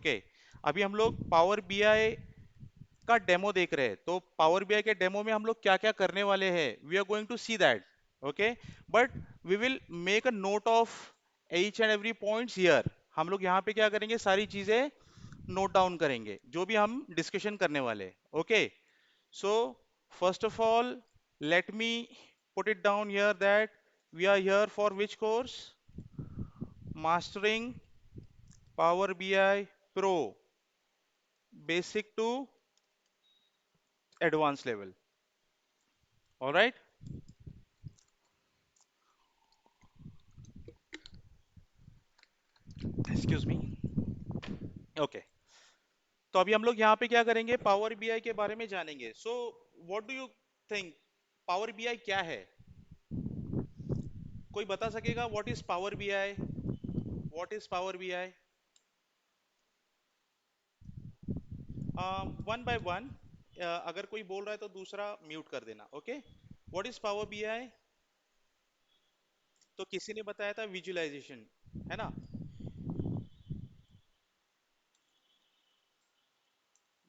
Okay, अभी हम लोग पावर बीआई का डेमो देख रहे हैं। तो पावर बीआई के डेमो में हम लोग क्या क्या करने वाले हैं, we are going to see that. Okay, but we will make a note of each and every points here. हम लोग यहाँ पे क्या करेंगे, सारी चीजें नोट डाउन करेंगे जो भी हम डिस्कशन करने वाले। Okay, so first of all let me put it down here that we are here for which course? Mastering Power BI Pro, basic to advanced level. All right, excuse me. Okay, तो अभी हम लोग यहाँ पे क्या करेंगे, power BI के बारे में जानेंगे। So what do you think, power BI क्या है? कोई बता सकेगा what is power BI? What is power BI? One by one, अगर कोई बोल रहा है तो दूसरा म्यूट कर देना। Okay, what is power BI? तो किसी ने बताया था विजुअलाइजेशन, है ना?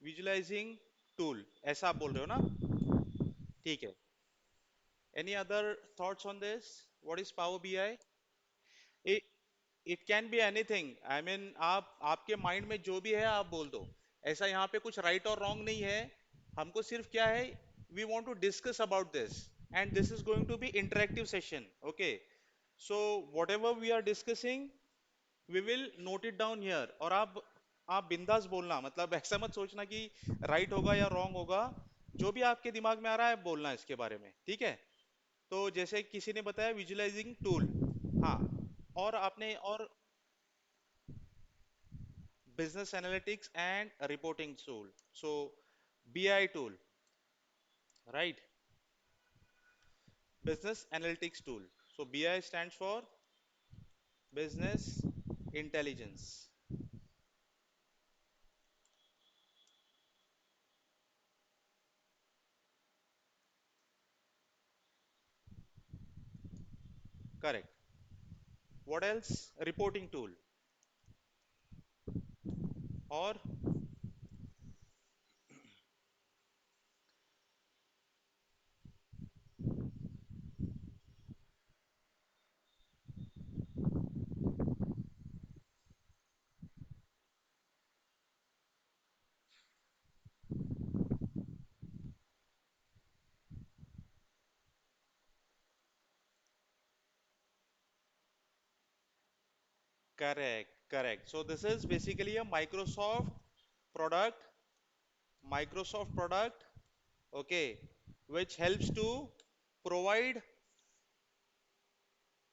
विजुअलाइजिंग टूल, ऐसा आप बोल रहे हो ना? ठीक है। Any other thoughts on this? What is power BI? It it can be anything, I mean आप आपके माइंड में जो भी है आप बोल दो। ऐसा यहाँ पे कुछ राइट और रॉन्ग नहीं है। हमको सिर्फ क्या है, we want to discuss about this, and this is going to be interactive session. Okay, so whatever we are discussing we will note it down here. और आप बिंदास बोलना, मतलब ऐसा मत सोचना कि राइट होगा या रॉन्ग होगा। जो भी आपके दिमाग में आ रहा है बोलना इसके बारे में, ठीक है? तो जैसे किसी ने बताया विजुअलाइजिंग टूल, हाँ, और आपने और business analytics and reporting tool, so BI tool, right? Business analytics tool, so BI stands for business intelligence. Correct. What else? Reporting tool, or correct, so this is basically a product Microsoft product, okay, which helps to provide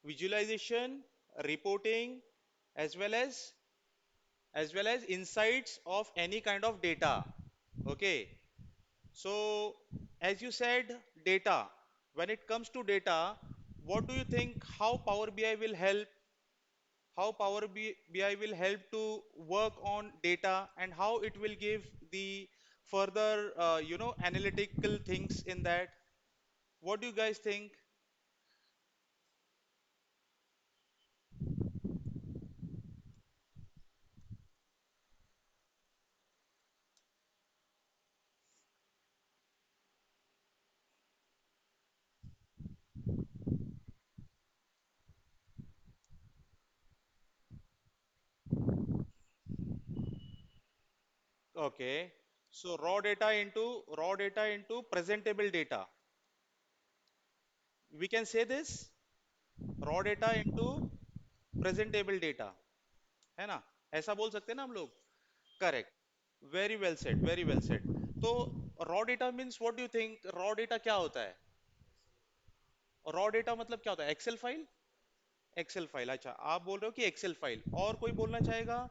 visualization, reporting, as well as insights of any kind of data. Okay, so as you said, data, when it comes to data, what do you think, how Power BI will help to work on data, and how it will give the further analytical things in that? What do you guys think? Okay, so raw data into presentable data, we can say this, raw data into presentable data, है ना? ऐसा बोल सकते हैं ना हम लोग? Correct, very well said, very well said. तो raw data means, what do you think, raw data क्या होता है? रॉ डेटा मतलब क्या होता है? Excel file? एक्सेल फाइल, अच्छा, आप बोल रहे हो कि एक्सेल फाइल। और कोई बोलना चाहेगा?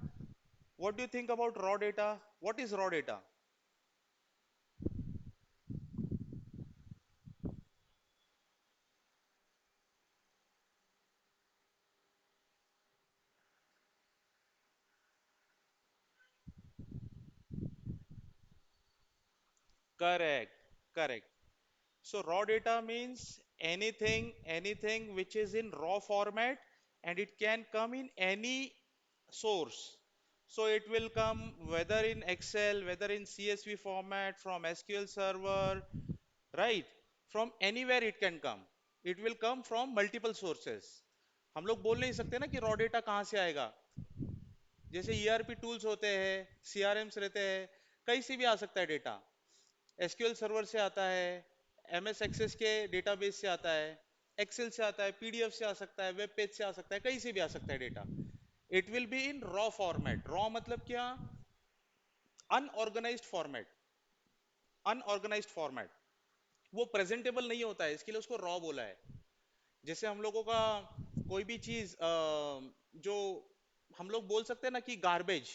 What do you think about raw data? What is raw data? Correct, correct, so raw data means anything which is in raw format, and it can come in any source. So it will come whether in Excel, whether in CSV format, from SQL server, right? From anywhere it can come. It will come from multiple sources. हम लोग बोल नहीं सकते ना कि raw data कहाँ से आएगा. जैसे ईआरपी टूल्स होते हैं, सीआरएम्स रहते हैं, कहीं से भी आ सकता है डेटा. एसक्यूएल सर्वर से आता है, एमएस एक्सेस के डेटाबेस से आता है, एक्सेल से आता है, पीडीएफ से आ सकता है, वेब पेज से आ सकता है, कहीं से भी आ सकता है data. It will be in raw format. Raw मतलब क्या? Unorganised format. Unorganised format. वो प्रेजेंटेबल नहीं होता है, इसके लिए उसको रॉ बोला है. जैसे हम लोगों का कोई भी चीज जो हम लोग बोल सकते हैं ना कि गार्बेज,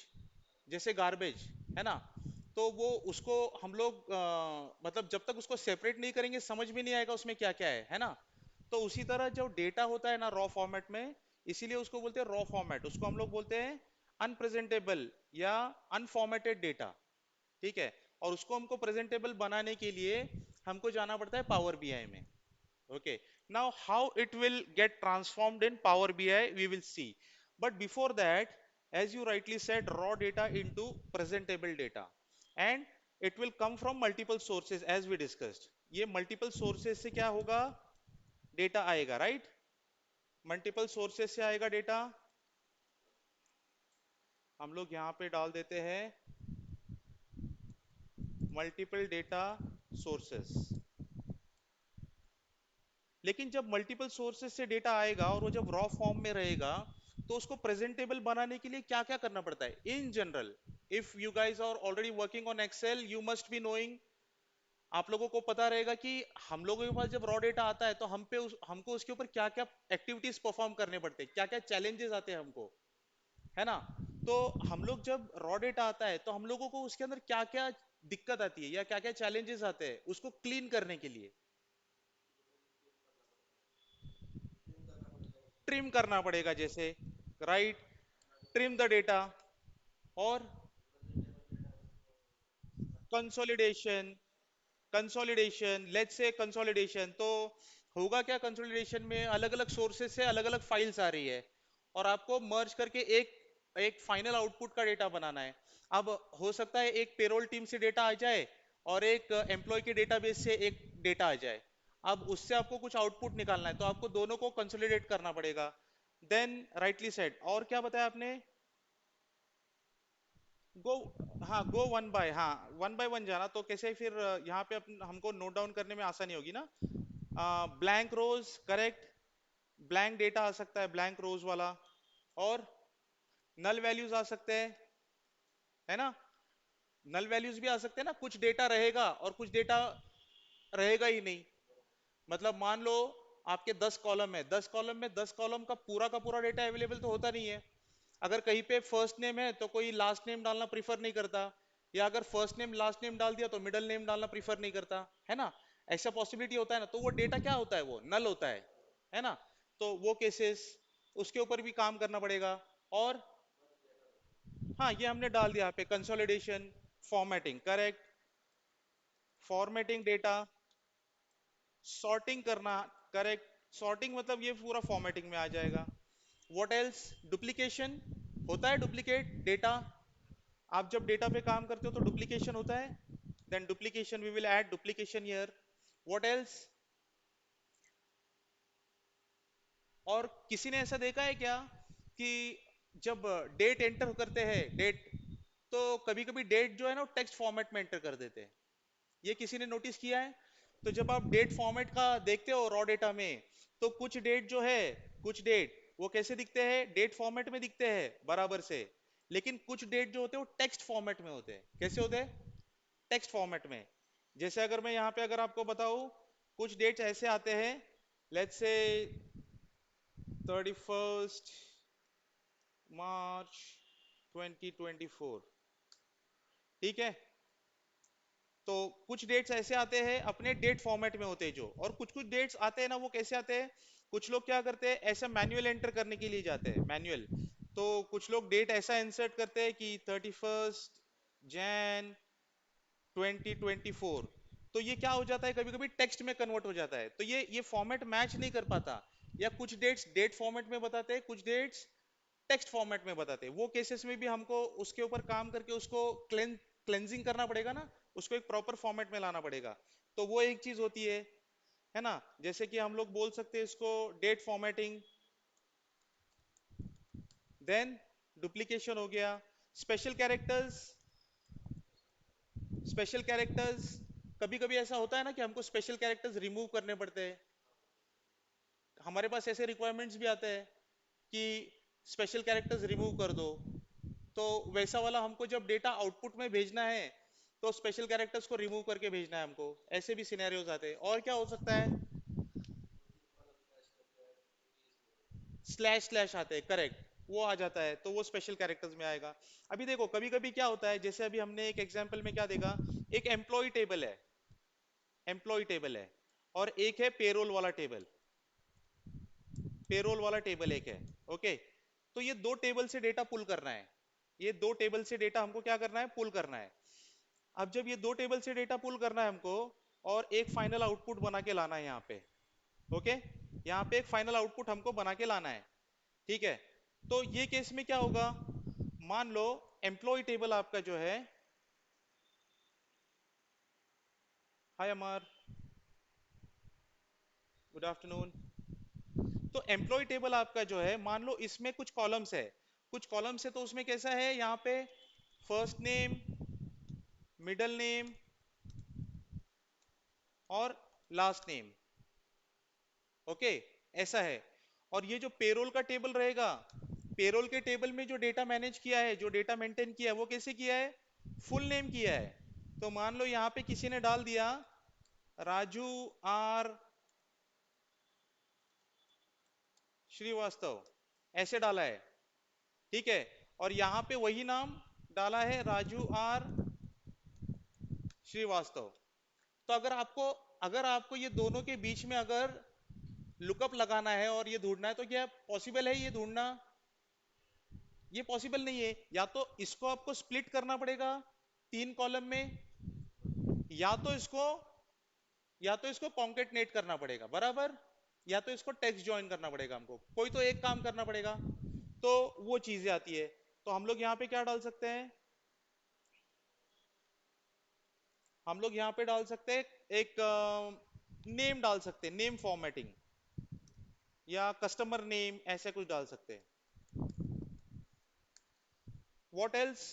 जैसे गार्बेज है ना, तो वो उसको हम लोग मतलब जब तक उसको सेपरेट नहीं करेंगे समझ में नहीं आएगा उसमें क्या क्या है ना. तो उसी तरह जो डेटा होता है ना रॉ फॉर्मेट में, इसीलिए उसको बोलते हैं रॉ फॉर्मेट. उसको हम लोग बोलते हैं अनप्रेजेंटेबल या अनफॉर्मेटेड डेटा. ठीक है. और उसको हमको प्रेजेंटेबल बनाने के लिए हमको जाना पड़ता है पावर बीआई में. Okay, now how it will get transformed in Power BI, we will see. But before that, as you rightly said, raw data into presentable data. And it will come from multiple sources as we discussed. ये multiple sources से क्या होगा? Data आएगा, right? Multiple sources से आएगा data. हम लोग यहाँ पे डाल देते हैं multiple data sources. लेकिन जब मल्टीपल सोर्सेज से डेटा आएगा और वो जब रॉ फॉर्म में रहेगा, तो उसको प्रेजेंटेबल बनाने के लिए क्या क्या करना पड़ता है in general. If you guys are already working on Excel, you must be knowing. आप लोगों को पता रहेगा कि हम लोगों के पास जब रॉ डेटा आता है तो हमको उसके ऊपर क्या क्या एक्टिविटीज परफॉर्म करने पड़ते हैं, क्या क्या चैलेंजेस आते हैं हमको, है ना. तो हम लोग जब रॉ डेटा आता है तो हम लोगों को उसके अंदर क्या क्या दिक्कत आती है या क्या क्या चैलेंजेस आते हैं उसको क्लीन करने के लिए. ट्रिम करना पड़ेगा जैसे, राइट. Trim the data. और consolidation. Consolidation, let's say consolidation तो होगा क्या? कंसोलिडेशन में अलग अलग सोर्सेज से अलग अलग फाइल्स आ रही है और आपको मर्ज करके एक एक फाइनल आउटपुट का डेटा बनाना है. अब हो सकता है एक पेरोल टीम से डेटा आ जाए और एक एम्प्लॉय के डेटाबेस से एक डेटा आ जाए. अब उससे आपको कुछ आउटपुट निकालना है तो आपको दोनों को कंसोलिडेट करना पड़ेगा. देन राइटली सेड, और क्या बताया आपने? गो. हाँ, गो वन बाय, हाँ, वन बाय वन जाना. तो कैसे फिर यहाँ पे हमको नोट डाउन करने में आसानी होगी ना. ब्लैंक रोज, करेक्ट. ब्लैंक डेटा आ सकता है, ब्लैंक रोज वाला. और नल वैल्यूज आ सकते हैं, है ना. नल वैल्यूज भी आ सकते हैं ना. कुछ डेटा रहेगा और कुछ डेटा रहेगा ही नहीं. मतलब मान लो आपके 10 कॉलम है, 10 कॉलम में 10 कॉलम का पूरा डेटा अवेलेबल तो होता नहीं है. अगर कहीं पे फर्स्ट नेम है तो कोई लास्ट नेम डालना प्रीफर नहीं करता, या अगर फर्स्ट नेम लास्ट नेम डाल दिया तो मिडिल नेम डालना प्रीफर नहीं करता, है ना. ऐसा पॉसिबिलिटी होता है ना, तो वो डेटा क्या होता है? वो नल होता है ना. तो वो केसेस, उसके ऊपर भी काम करना पड़ेगा. और हाँ, ये हमने डाल दिया यहाँ पे consolidation, formatting, correct. Formatting data, sorting करना, करेक्ट. सॉर्टिंग मतलब ये पूरा फॉर्मेटिंग में आ जाएगा. What else? डुप्लीकेशन. होता है डुप्लीकेट डेटा. आप जब डेटा पे काम करते हो तो डुप्लीकेशन होता है. Then duplication, we will add duplication here. What else? और किसी ने ऐसा देखा है क्या कि जब डेट एंटर करते हैं, डेट, तो कभी कभी डेट जो है ना टेक्स्ट फॉर्मेट में एंटर कर देते हैं. ये किसी ने नोटिस किया है? तो जब आप डेट फॉर्मेट का देखते हो रॉ डेटा में, तो कुछ डेट जो है, कुछ डेट वो कैसे दिखते हैं? डेट फॉर्मेट में दिखते हैं बराबर से. लेकिन कुछ डेट जो होते हैं वो टेक्स्ट फॉर्मेट में होते हैं. कैसे होते हैं? टेक्स्ट फॉर्मेट में. जैसे अगर मैं यहाँ पे अगर आपको बताऊं, कुछ डेट्स ऐसे आते हैं, लेट्स से 31 मार्च 2024. ठीक है. तो कुछ डेट्स ऐसे आते हैं अपने डेट फॉर्मेट में होते हैं जो, और कुछ कुछ डेट्स आते हैं ना वो कैसे आते हैं? कुछ लोग क्या करते हैं, ऐसा मैन्युअल एंटर करने के लिए जाते हैं, मैन्युअल. तो कुछ लोग डेट ऐसा इंसर्ट करते हैं कि 31 जैन 2024. तो ये क्या हो जाता है, कभी कभी टेक्स्ट में कन्वर्ट हो जाता है, तो ये फॉर्मेट मैच नहीं कर पाता. या कुछ डेट्स डेट फॉर्मेट में बताते हैं, कुछ डेट्स टेक्स्ट फॉर्मेट में बताते हैं। वो केसेस में भी हमको उसके ऊपर काम करके उसको क्लेंजिंग करना पड़ेगा ना, उसको एक प्रॉपर फॉर्मेट में लाना पड़ेगा। तो वो एक चीज होती है ना। जैसे कि हम लोग बोल सकते हैं इसको डेट फॉर्मेटिंग, देन डुप्लीकेशन हो गया, स्पेशल कैरेक्टर्स। स्पेशल कैरेक्टर्स, कभी कभी ऐसा होता है ना कि हमको स्पेशल कैरेक्टर्स रिमूव करने पड़ते हैं। हमारे पास ऐसे रिक्वायरमेंट्स भी आते हैं कि स्पेशल कैरेक्टर्स रिमूव कर दो। तो वैसा वाला हमको जब डेटा आउटपुट में भेजना है तो स्पेशल कैरेक्टर्स को रिमूव करके भेजना है हमको। ऐसे भी सिनेरियोज आते हैं। और क्या हो सकता है? स्लैश स्लैश आते हैं, करेक्ट, वो आ जाता है तो वो स्पेशल कैरेक्टर्स में आएगा। अभी देखो कभी कभी क्या होता है, जैसे अभी हमने एक एग्जांपल में क्या देखा, एक एम्प्लॉय टेबल है, एम्प्लॉय टेबल है, और एक है पेरोल वाला टेबल, पेरोल वाला टेबल एक है। ओके, तो ये दो टेबल से डेटा पुल करना है, ये दो टेबल से डेटा हमको क्या करना है, पुल करना है। अब जब ये दो टेबल से डेटा पुल करना है हमको, और एक फाइनल आउटपुट बना के लाना है यहाँ पे। ओके, यहाँ पे एक फाइनल आउटपुट हमको बना के लाना है, ठीक है। तो ये केस में क्या होगा, मान लो एम्प्लॉय टेबल आपका जो है, हाय अमर, गुड आफ्टरनून। तो एम्प्लॉय टेबल आपका जो है, मान लो इसमें कुछ कॉलम्स है, कुछ कॉलम्स है, तो उसमें कैसा है, यहाँ पे फर्स्ट नेम, मिडल नेम और लास्ट नेम। ओके, ऐसा है। और ये जो पेरोल का टेबल रहेगा, पेरोल के टेबल में जो डेटा मैनेज किया है, जो डेटा मेंटेन किया है, वो कैसे किया है, फुल नेम किया है। तो मान लो यहाँ पे किसी ने डाल दिया राजू आर श्रीवास्तव, ऐसे डाला है, ठीक है। और यहाँ पे वही नाम डाला है, राजू आर श्रीवास्तव। तो अगर आपको ये दोनों के बीच में अगर लुकअप लगाना है और ये ढूंढना है, तो क्या पॉसिबल है ये ढूंढना? ये पॉसिबल नहीं है। या तो इसको आपको स्प्लिट करना पड़ेगा तीन कॉलम में, या तो इसको या तो इसको कॉन्केटनेट करना पड़ेगा, बराबर, या तो इसको टेक्स्ट ज्वाइन करना पड़ेगा, हमको कोई तो एक काम करना पड़ेगा। तो वो चीजें आती है। तो हम लोग यहाँ पे क्या डाल सकते हैं, हम लोग यहाँ पे डाल सकते हैं एक नेम डाल सकते हैं, नेम फॉर्मेटिंग, या कस्टमर नेम, ऐसे कुछ डाल सकते हैं। What else?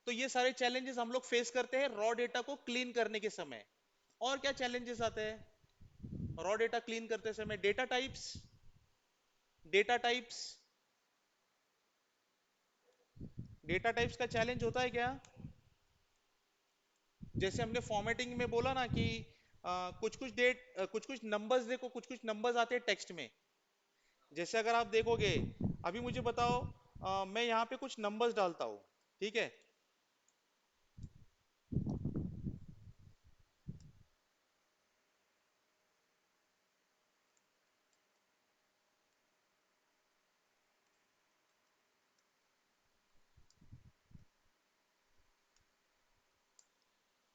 तो ये सारे चैलेंजेस हम लोग फेस करते हैं रॉ डेटा को क्लीन करने के समय। और क्या चैलेंजेस आते हैं रॉ डेटा क्लीन करते समय? डेटा टाइप्स, डेटा टाइप्स का चैलेंज होता है क्या? जैसे हमने फॉर्मेटिंग में बोला ना कि कुछ कुछ नंबर्स, देखो कुछ कुछ नंबर्स आते हैं टेक्स्ट में। जैसे अगर आप देखोगे, अभी मुझे बताओ, मैं यहाँ पे कुछ नंबर्स डालता हूँ, ठीक है।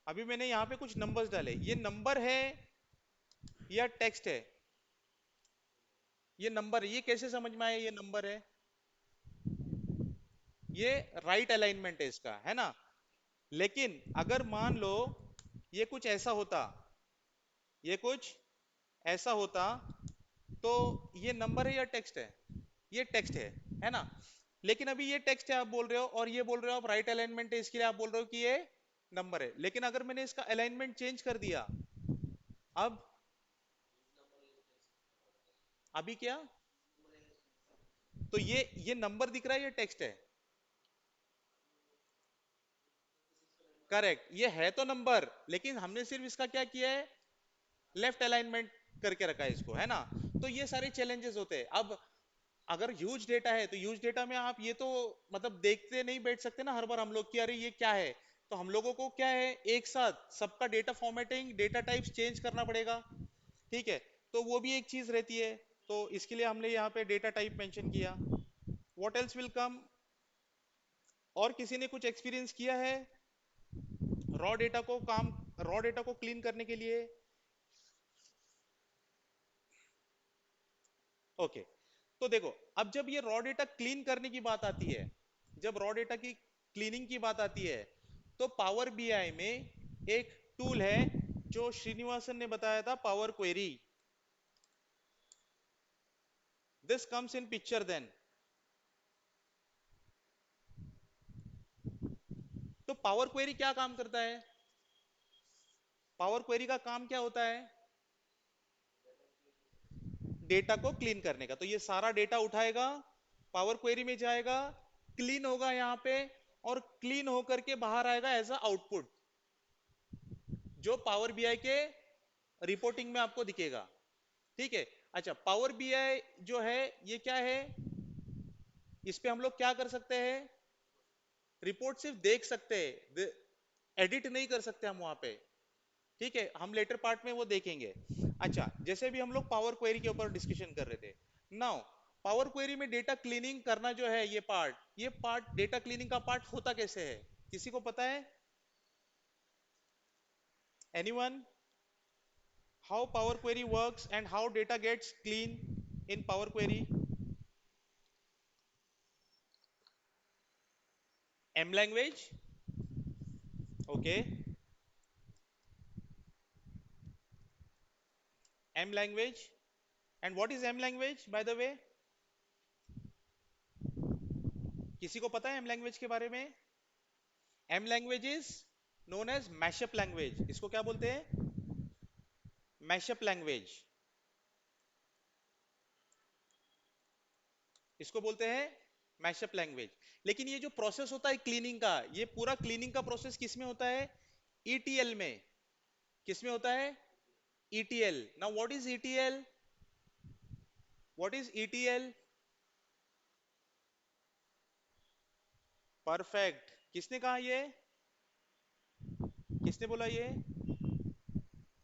अभी मैंने यहाँ पे कुछ नंबर्स डाले, ये नंबर है या टेक्स्ट है? ये नंबर है, ये कैसे समझ में आया ये नंबर है? ये राइट अलाइनमेंट है इसका, है ना। लेकिन अगर मान लो ये कुछ ऐसा होता, ये कुछ ऐसा होता, तो ये नंबर है या टेक्स्ट है? ये टेक्स्ट है ना। लेकिन अभी ये टेक्स्ट है आप बोल रहे हो, और ये बोल रहे हो आप राइट अलाइनमेंट है, इसके लिए आप बोल रहे हो कि ये नंबर है। लेकिन अगर मैंने इसका अलाइनमेंट चेंज कर दिया, अब अभी क्या, तो ये नंबर दिख रहा है, ये टेक्स्ट है? करेक्ट, ये है तो नंबर, लेकिन हमने सिर्फ इसका क्या किया है, लेफ्ट अलाइनमेंट करके रखा है इसको, है ना। तो ये सारे चैलेंजेस होते हैं। अब अगर ह्यूज डेटा है, तो ह्यूज डेटा में आप ये तो मतलब देखते नहीं बैठ सकते ना हर बार हम लोग कि अरे ये क्या है। तो हम लोगों को क्या है, एक साथ सबका data formatting, data types change करना पड़ेगा, ठीक है। तो वो भी एक चीज रहती है। तो इसके लिए हमने यहाँ पे डेटा टाइप मेंशन किया। What else will come? और किसी ने कुछ एक्सपीरियंस किया है रॉ डेटा को क्लीन करने के लिए? ओके, तो देखो, अब जब ये रॉ डेटा क्लीन करने की बात आती है, जब रॉ डेटा की क्लीनिंग की बात आती है, तो पावर बीआई में एक टूल है जो श्रीनिवासन ने बताया था, power query. This comes in picture then. तो पावर क्वेरी क्या काम करता है? पावर क्वेरी का काम क्या होता है? डेटा को क्लीन करने का. तो ये सारा डेटा उठाएगा, पावर क्वेरी में जाएगा, क्लीन होगा यहां पे, और क्लीन होकर के बाहर आएगा एज अ आउटपुट, जो पावर बीआई के रिपोर्टिंग में आपको दिखेगा. ठीक है. अच्छा, पावर बीआई जो है ये क्या है? इस पे हम लोग क्या कर सकते हैं? रिपोर्ट सिर्फ देख सकते हैं, एडिट नहीं कर सकते हम वहां पे. ठीक है, हम लेटर पार्ट में वो देखेंगे. अच्छा, जैसे भी हम लोग पावर क्वेरी के ऊपर डिस्कशन कर रहे थे, नाउ पावर क्वेरी में डेटा क्लीनिंग करना जो है, ये पार्ट डेटा क्लीनिंग का पार्ट होता कैसे है? किसी को पता है? Anyone? How power query works and how data gets clean in power query? M language. Okay. M language. And what is M language by the way? किसी को पता है एम लैंग्वेज के बारे में? M language is known as mashup language. इसको क्या बोलते हैं? Mashup language. इसको बोलते हैं मैशअप लैंग्वेज. लेकिन ये जो प्रोसेस होता है क्लीनिंग का, ये पूरा क्लीनिंग का प्रोसेस किस में होता है? ईटीएल में. किस में होता है? ETL. Now what is ETL? What is ETL? Perfect. किसने कहा ये? किसने बोला ये?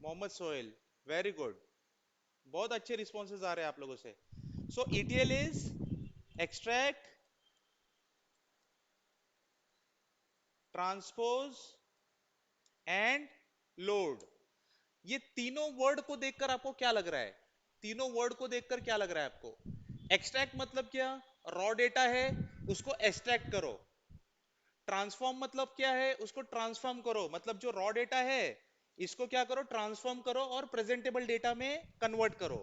मोहम्मद सोहेल. Very good. बहुत अच्छे रिस्पॉन्सेज आ रहे हैं आप लोगों से. So ETL is extract, transpose and load. ये तीनों वर्ड को देखकर आपको क्या लग रहा है? तीनों वर्ड को देखकर क्या लग रहा है आपको? एक्सट्रैक्ट मतलब क्या? रॉ डेटा है, उसको एक्सट्रैक्ट करो. ट्रांसफॉर्म मतलब क्या है? उसको ट्रांसफॉर्म करो, मतलब जो रॉ डेटा है इसको क्या करो? ट्रांसफॉर्म करो और प्रेजेंटेबल डेटा में कन्वर्ट करो.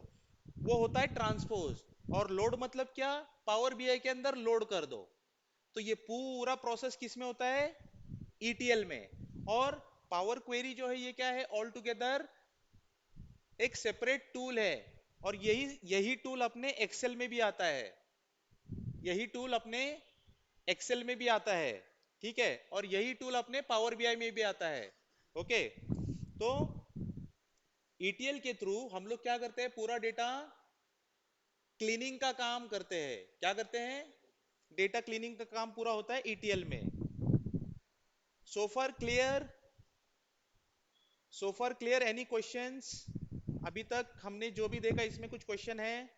वो होता है ट्रांसपोज. और लोड मतलब क्या? पावर बीआई के अंदर लोड कर दो. तो ये पूरा प्रोसेस किस में होता है? ईटीएल में. और पावर क्वेरी जो है ये क्या है? ऑल टुगेदर एक सेपरेट टूल है. और यही यही टूल अपने एक्सेल में भी आता है. यही टूल अपने एक्सेल में भी आता है. ठीक है. और यही टूल अपने पावर बीआई में भी आता है. ओके. तो ईटीएल के थ्रू हम लोग क्या करते हैं? पूरा डेटा क्लीनिंग का काम करते हैं. क्या करते हैं? डेटा क्लीनिंग का काम पूरा होता है ईटीएल में. सो फार क्लियर? सो फार क्लियर? Any questions? अभी तक हमने जो भी देखा इसमें कुछ क्वेश्चन है?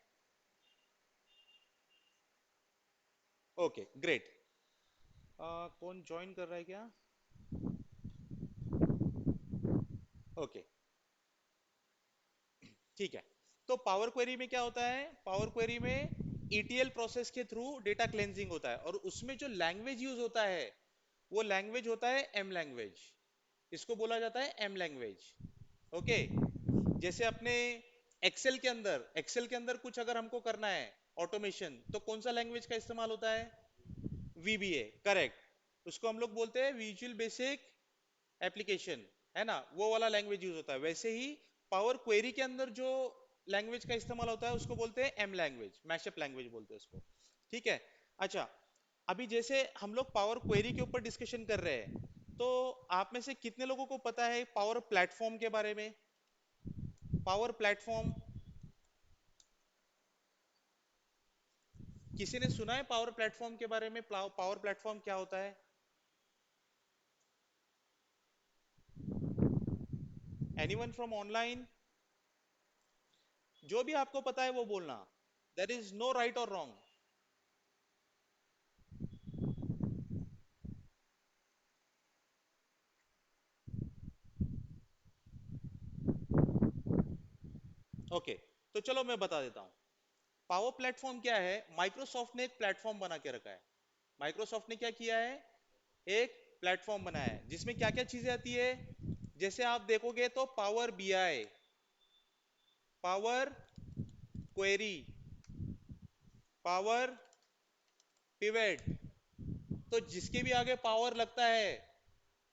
Okay, great. कौन ज्वाइन कर रहा है क्या? ओके, ठीक है. तो पावर क्वेरी में क्या होता है? पावर क्वेरी में ईटीएल प्रोसेस के थ्रू डेटा क्लेंजिंग होता है, और उसमें जो लैंग्वेज यूज होता है वो लैंग्वेज होता है एम लैंग्वेज. इसको बोला जाता है एम लैंग्वेज. ओके. जैसे अपने एक्सेल के अंदर कुछ अगर हमको करना है ऑटोमेशन, तो कौन सा लैंग्वेज का इस्तेमाल होता है? वीबीए. करेक्ट. उसको हम लोग बोलते हैं विजुअल बेसिक एप्लीकेशन, है ना? वो वाला लैंग्वेज यूज होता है. वैसे ही पावर क्वेरी के अंदर जो लैंग्वेज का इस्तेमाल होता है उसको बोलते हैं एम लैंग्वेज, मैशअप लैंग्वेज बोलते हैं उसको. ठीक है. अच्छा, अभी जैसे हम लोग पावर क्वेरी के ऊपर डिस्कशन कर रहे हैं, तो आप में से कितने लोगों को पता है पावर प्लेटफॉर्म के बारे में? पावर प्लेटफॉर्म, किसी ने सुना है पावर प्लेटफॉर्म के बारे में? पावर प्लेटफॉर्म क्या होता है? Anyone from online? जो भी आपको पता है वो बोलना. देयर इज नो राइट और रॉन्ग. ओके, तो चलो मैं बता देता हूं. पावर प्लेटफॉर्म क्या है? माइक्रोसॉफ्ट ने एक प्लेटफॉर्म बना के रखा है। माइक्रोसॉफ्ट ने क्या किया है? एक प्लेटफॉर्म बनाया है जिसमें क्या क्या चीजें आती है। जैसे आप देखोगे तो power BI, power query, power pivot, तो जिसके भी आगे पावर लगता है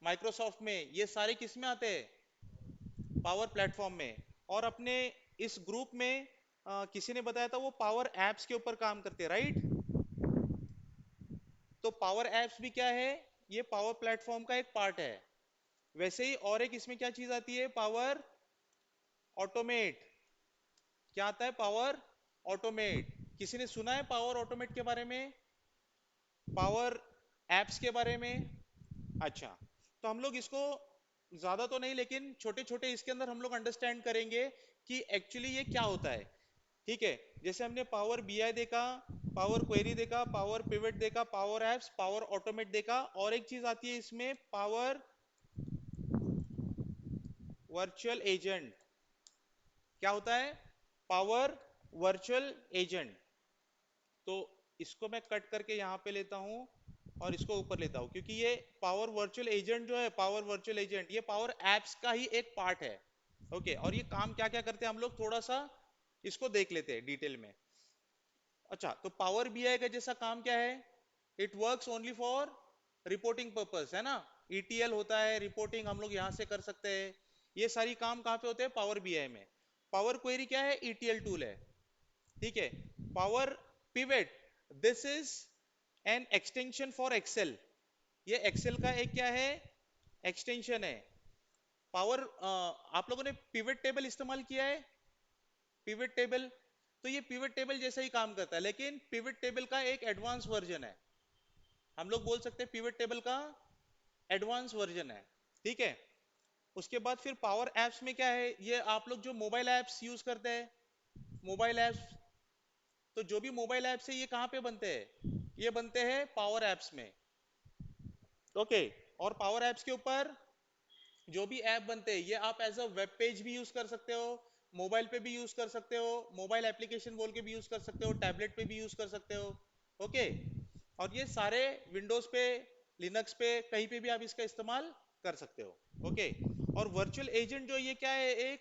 माइक्रोसॉफ्ट में, ये सारे किस में आते हैं? पावर प्लेटफॉर्म में। और अपने इस ग्रुप में किसी ने बताया था वो पावर एप्स के ऊपर काम करते हैं, राइट? तो पावर एप्स भी क्या है? ये पावर प्लेटफॉर्म का एक पार्ट है। वैसे ही और एक इसमें क्या चीज आती है? Power automate. क्या आता है? Power automate. किसी ने सुना है पावर ऑटोमेट के बारे में? पावर एप्स के बारे में? अच्छा, तो हम लोग इसको ज्यादा तो नहीं, लेकिन छोटे छोटे इसके अंदर हम लोग अंडरस्टैंड करेंगे कि एक्चुअली ये क्या होता है। ठीक है? जैसे हमने पावर बीआई देखा, पावर क्वेरी देखा, पावर पिवट देखा, पावर एप्स, पावर ऑटोमेट देखा, और एक चीज आती है इसमें, पावर वर्चुअल एजेंट। क्या होता है? Power virtual agent. तो इसको मैं कट करके यहां पे लेता हूं और इसको ऊपर लेता हूं, क्योंकि ये पावर वर्चुअल एजेंट जो है, पावर वर्चुअल एजेंट, ये पावर एप्स का ही एक पार्ट है। ओके, और ये काम क्या क्या करते हैं हम लोग थोड़ा सा इसको देख लेते हैं डिटेल में। अच्छा, तो पावर बीआई का जैसा काम क्या है? It works only for reporting purpose, है ना? ईटीएल होता है, रिपोर्टिंग हम लोग यहां से कर सकते हैं। ये सारी काम कहां पे होते हैं? पावर बीआई में। पावर क्वेरी क्या है? ईटीएल टूल है। ठीक है? Power pivot, this is an extension for Excel. ये एक्सेल का एक क्या है? एक्सटेंशन है। पावर आप लोगों ने पिवट टेबल इस्तेमाल किया है? पिवट टेबल, तो ये पिवट टेबल जैसा ही काम करता है, लेकिन पिवट टेबल का एक एडवांस वर्जन है। हम लोग बोल सकते हैं पिवट टेबल का एडवांस वर्जन है। ठीक है? उसके बाद फिर पावर एप्स में क्या है? ये आप लोग जो मोबाइल एप्स यूज करते हैं, मोबाइल एप्स, तो जो भी मोबाइल एप्स है ये कहाँ पे बनते हैं? ये बनते हैं पावर एप्स में। ओके, और पावर एप्स के ऊपर जो भी ऐप बनते हैं, ये आप एज अ वेब पेज भी यूज कर सकते हो, मोबाइल पे भी यूज कर सकते हो, मोबाइल एप्लीकेशन बोल के भी यूज कर सकते हो, टैबलेट पे भी यूज कर सकते हो। ओके, और ये सारे विंडोज पे, लिनक्स पे, कहीं पे भी आप इसका इस्तेमाल कर सकते हो। ओके, और वर्चुअल एजेंट जो ये क्या है? एक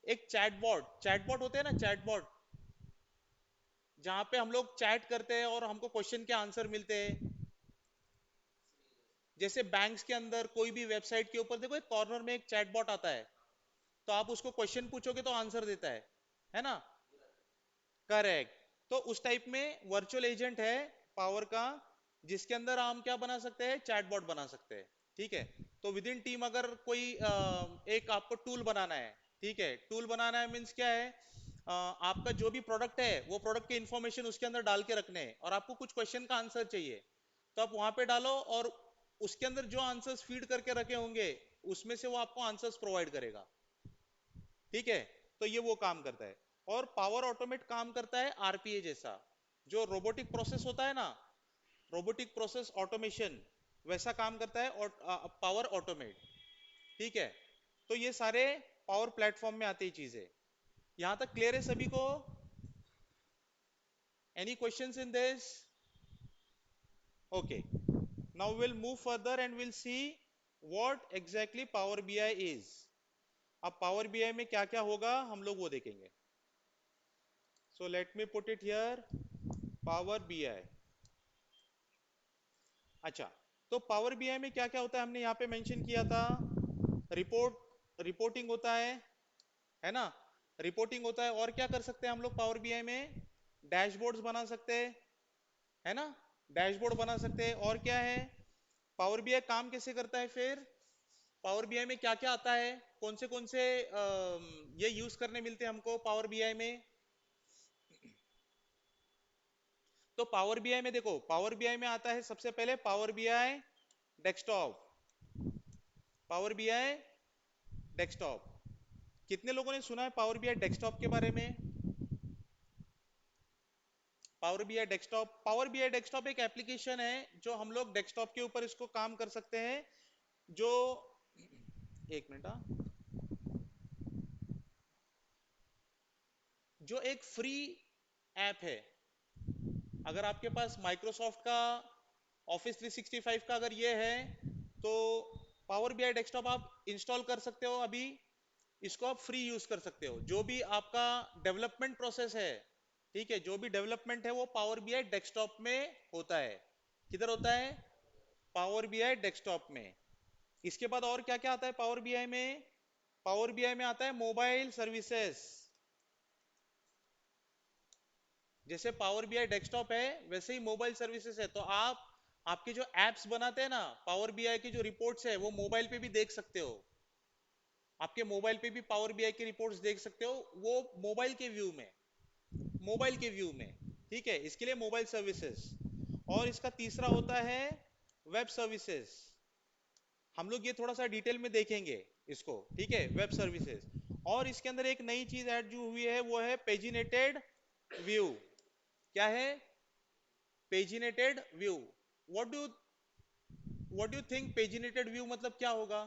एक चैटबॉट, चैटबॉट होते हैं ना, चैटबॉट, जहां पे हम लोग चैट करते हैं और हमको क्वेश्चन के आंसर मिलते हैं। जैसे बैंक्स के अंदर कोई भी वेबसाइट के ऊपर देखो एक कॉर्नर में एक चैटबॉट आता है, तो आप उसको क्वेश्चन पूछोगे तो आंसर देता है ना? करेक्ट। तो उस टाइप में वर्चुअल एजेंट है पावर का, जिसके अंदर हम क्या बना सकते हैं? चैटबॉट बना सकते हैं। ठीक है? तो विद इन टीम अगर कोई एक आपको टूल बनाना है, ठीक है, टूल बनाना है मीन्स क्या है? आपका जो भी प्रोडक्ट है वो प्रोडक्ट के इंफॉर्मेशन उसके अंदर डाल के रखने हैं, और आपको कुछ क्वेश्चन का आंसर चाहिए, तो आप वहां पे डालो, और उसके अंदर जो आंसर्स फीड करके रखे होंगे उसमें से वो आपको आंसर्स प्रोवाइड करेगा। ठीक है? तो ये वो काम करता है। और पावर ऑटोमेट काम करता है आरपीए जैसा, जो रोबोटिक प्रोसेस होता है ना, रोबोटिक प्रोसेस ऑटोमेशन, वैसा काम करता है पावर ऑटोमेट। ठीक है? तो ये सारे पावर प्लेटफॉर्म में आती चीजें। यहां तक क्लियर है सभी को? Any questions in this? Okay, now will move further and will see what exactly power BI is. अब पावर बीआई में क्या क्या होगा हम लोग वो देखेंगे। So let me put it here, power BI. अच्छा, तो पावर बीआई में क्या क्या होता है हमने यहाँ पे मेंशन किया था। रिपोर्टिंग होता है ना? रिपोर्टिंग होता है, और क्या कर सकते हैं हम लोग पावर बीआई में? डैशबोर्ड्स बना सकते हैं, है ना? डैशबोर्ड बना सकते हैं। और क्या है? पावर बीआई काम कैसे करता है फिर? पावर बीआई में क्या क्या आता है? कौन से ये यूज करने मिलते हैं हमको पावर बीआई में? तो पावर बीआई में देखो, पावर बीआई में आता है सबसे पहले power BI desktop. Power BI desktop, कितने लोगों ने सुना है पावर बीआई डेस्कटॉप के बारे में? Power BI desktop, power BI desktop एक एप्लीकेशन है जो हम लोग डेस्कटॉप के ऊपर इसको काम कर सकते हैं। जो, एक मिनट, जो एक फ्री ऐप है। अगर आपके पास माइक्रोसॉफ्ट का ऑफिस 365 का अगर ये है तो पावर बीआई डेस्कटॉप आप इंस्टॉल कर सकते हो अभी। इसको आप फ्री यूज कर सकते हो। जो भी आपका डेवलपमेंट प्रोसेस है, ठीक है, जो भी डेवलपमेंट है वो पावर बीआई डेस्कटॉप में होता है। किधर होता है? पावर बीआई डेस्कटॉप में। इसके बाद और क्या क्या आता है पावर बीआई में? पावर बीआई में आता है मोबाइल सर्विसेज। जैसे पावर बीआई डेस्कटॉप है वैसे ही मोबाइल सर्विसेज है। तो आप आपके जो एप्स बनाते हैं ना, पावर बीआई की जो रिपोर्ट्स है वो मोबाइल पे भी देख सकते हो। आपके मोबाइल पे भी पावर बीआई की रिपोर्ट्स देख सकते हो, वो मोबाइल के व्यू में। मोबाइल के व्यू में, ठीक है, इसके लिए मोबाइल सर्विसेज। और इसका तीसरा होता है वेब सर्विसेज। हम लोग ये थोड़ा सा डिटेल में देखेंगे इसको, ठीक है, वेब सर्विसेज। और इसके अंदर एक नई चीज ऐड जो हुई है वो है पेजिनेटेड व्यू। क्या है? Paginated view. What do what do think paginated view मतलब क्या होगा?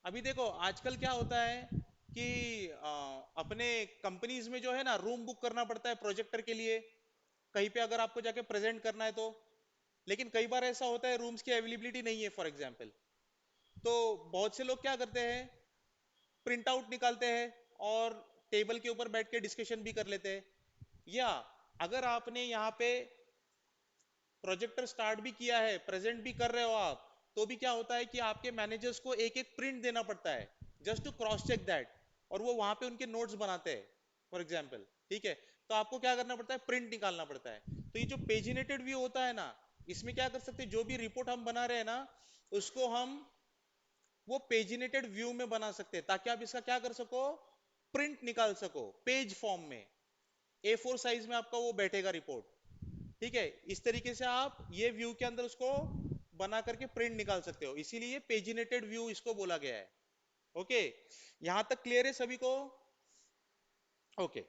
अभी देखो आजकल क्या होता है कि अपने कंपनीज में जो है ना रूम बुक करना पड़ता है प्रोजेक्टर के लिए, कहीं पे अगर आपको जाके प्रेजेंट करना है तो। लेकिन कई बार ऐसा होता है रूम्स की अवेलेबिलिटी नहीं है फॉर एग्जांपल। तो बहुत से लोग क्या करते हैं, प्रिंट आउट निकालते हैं और टेबल के ऊपर बैठ के डिस्कशन भी कर लेते हैं। या अगर आपने यहाँ पे प्रोजेक्टर स्टार्ट भी किया है, प्रेजेंट भी कर रहे हो आप, तो भी क्या होता है कि आपके मैनेजर्स को एक एक प्रिंट देना पड़ता है just to cross check that. और वो वहां पे उनके नोट्स बनाते हैं फॉर एग्जाम्पल, ठीक है। तो आपको क्या करना पड़ता है, प्रिंट निकालना पड़ता है। तो ये जो पेजिनेटेड व्यू होता है ना, इसमें क्या कर सकते हैं, जो भी रिपोर्ट हम बना रहे हैं ना, उसको हम वो पेजिनेटेड व्यू में बना सकते हैं, ताकि आप इसका क्या कर सको, प्रिंट निकाल सको पेज फॉर्म में। A4 साइज में आपका वो बैठेगा रिपोर्ट, ठीक है। इस तरीके से आप ये व्यू के अंदर उसको बना करके प्रिंट निकाल सकते हो, इसीलिए पेजिनेटेड व्यू इसको बोला गया है। ओके, यहां तक क्लियर है सभी को? ओके।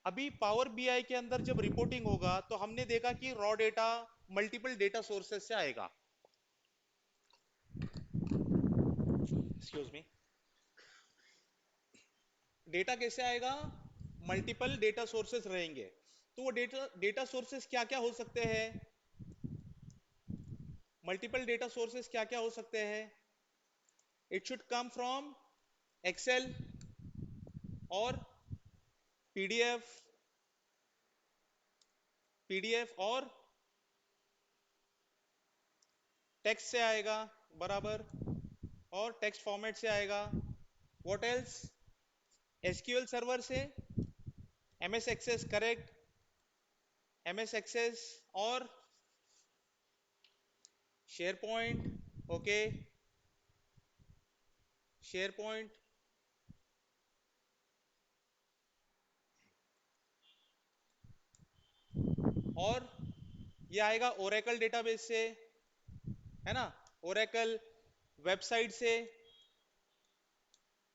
अभी पावर बीआई के अंदर जब रिपोर्टिंग होगा तो हमने देखा कि raw data multiple data sources से आएगा। Excuse me. डेटा कैसे आएगा? मल्टीपल डेटा सोर्सेस रहेंगे। तो वो डेटा डेटा सोर्सेस क्या क्या हो सकते हैं? मल्टीपल डेटा सोर्सेस क्या क्या हो सकते हैं? It should come from Excel और पीडीएफ, पीडीएफ और टेक्स्ट से आएगा, बराबर, और टेक्स्ट फॉर्मेट से आएगा। What else? एसक्यूएल सर्वर से, MS Access, correct, MS Access और SharePoint. Okay, SharePoint. और ये आएगा ओरेकल डेटाबेस से, है ना, ओरेकल। वेबसाइट से,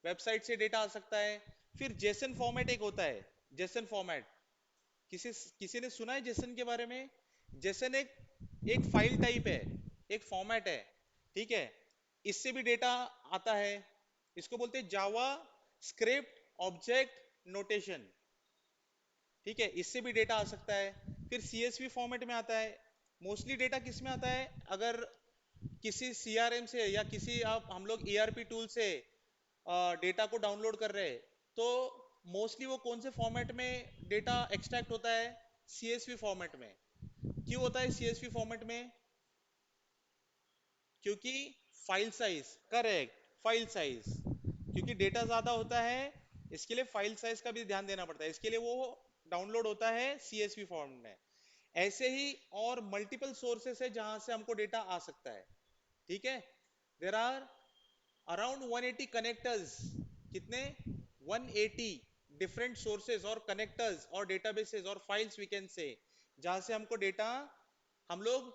वेबसाइट से डेटा आ सकता है। फिर जेसन फॉर्मेट एक होता है, जेसन फॉर्मेट। किसी किसी ने सुना है जेसन के बारे में? जेसन एक एक फाइल टाइप है, एक फॉर्मेट है, ठीक है। इससे भी डेटा आता है। इसको बोलते हैं जावा स्क्रिप्ट ऑब्जेक्ट नोटेशन, ठीक है। इससे भी डेटा आ सकता है। फिर सीएसवी फॉर्मेट में आता है। मोस्टली डेटा किस में आता है? अगर किसी सीआरएम से या किसी आप हम लोग ईआरपी टूल से डेटा को डाउनलोड कर रहे हैं, तो मोस्टली वो कौन से फॉर्मेट में डेटा एक्सट्रैक्ट होता है? सीएसवी फॉर्मेट में। क्यों होता है सीएसवी फॉर्मेट में? क्योंकि file size, correct, file size, क्योंकि डेटा ज्यादा होता है, इसके लिए फाइल साइज का भी ध्यान देना पड़ता है, इसके लिए वो डाउनलोड होता है सीएसवी फॉर्म में। ऐसे ही और मल्टीपल सोर्सेस है जहां से हमको डेटा आ सकता है, ठीक है। There are around 180 connectors. कितने? 180 डिफरेंट सोर्सेस और कनेक्टर्स और डेटाबेसेस और फाइल्स वी कैन से, जहां से हमको डेटा हम लोग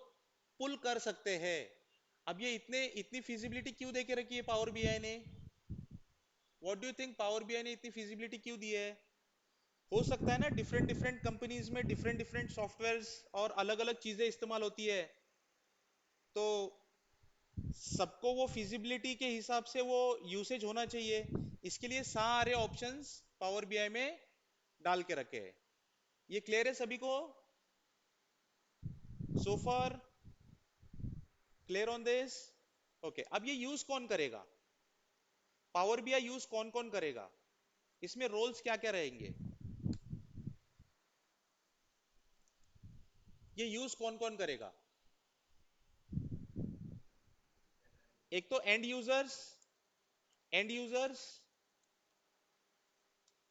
पुल कर सकते हैं। अब ये इतने इतनी फिजिबिलिटी क्यों दे के रखी है पावर बीआई ने? What do you think, power BI ने इतनी फिजिबिलिटी क्यों दी है? हो सकता है ना डिफरेंट डिफरेंट कंपनीज में डिफरेंट डिफरेंट सॉफ्टवेयर्स और अलग अलग चीजें इस्तेमाल होती है, तो सबको वो फिजिबिलिटी के हिसाब से वो यूसेज होना चाहिए। इसके लिए सारे ऑप्शंस पावर बीआई में डाल के रखे हैं। ये क्लियर है सभी को? सो फार क्लियर ऑन दिस? ओके, अब ये यूज कौन करेगा? पावर बीआई यूज कौन कौन करेगा? इसमें रोल्स क्या क्या रहेंगे? ये यूज कौन कौन करेगा? एक तो एंड यूजर्स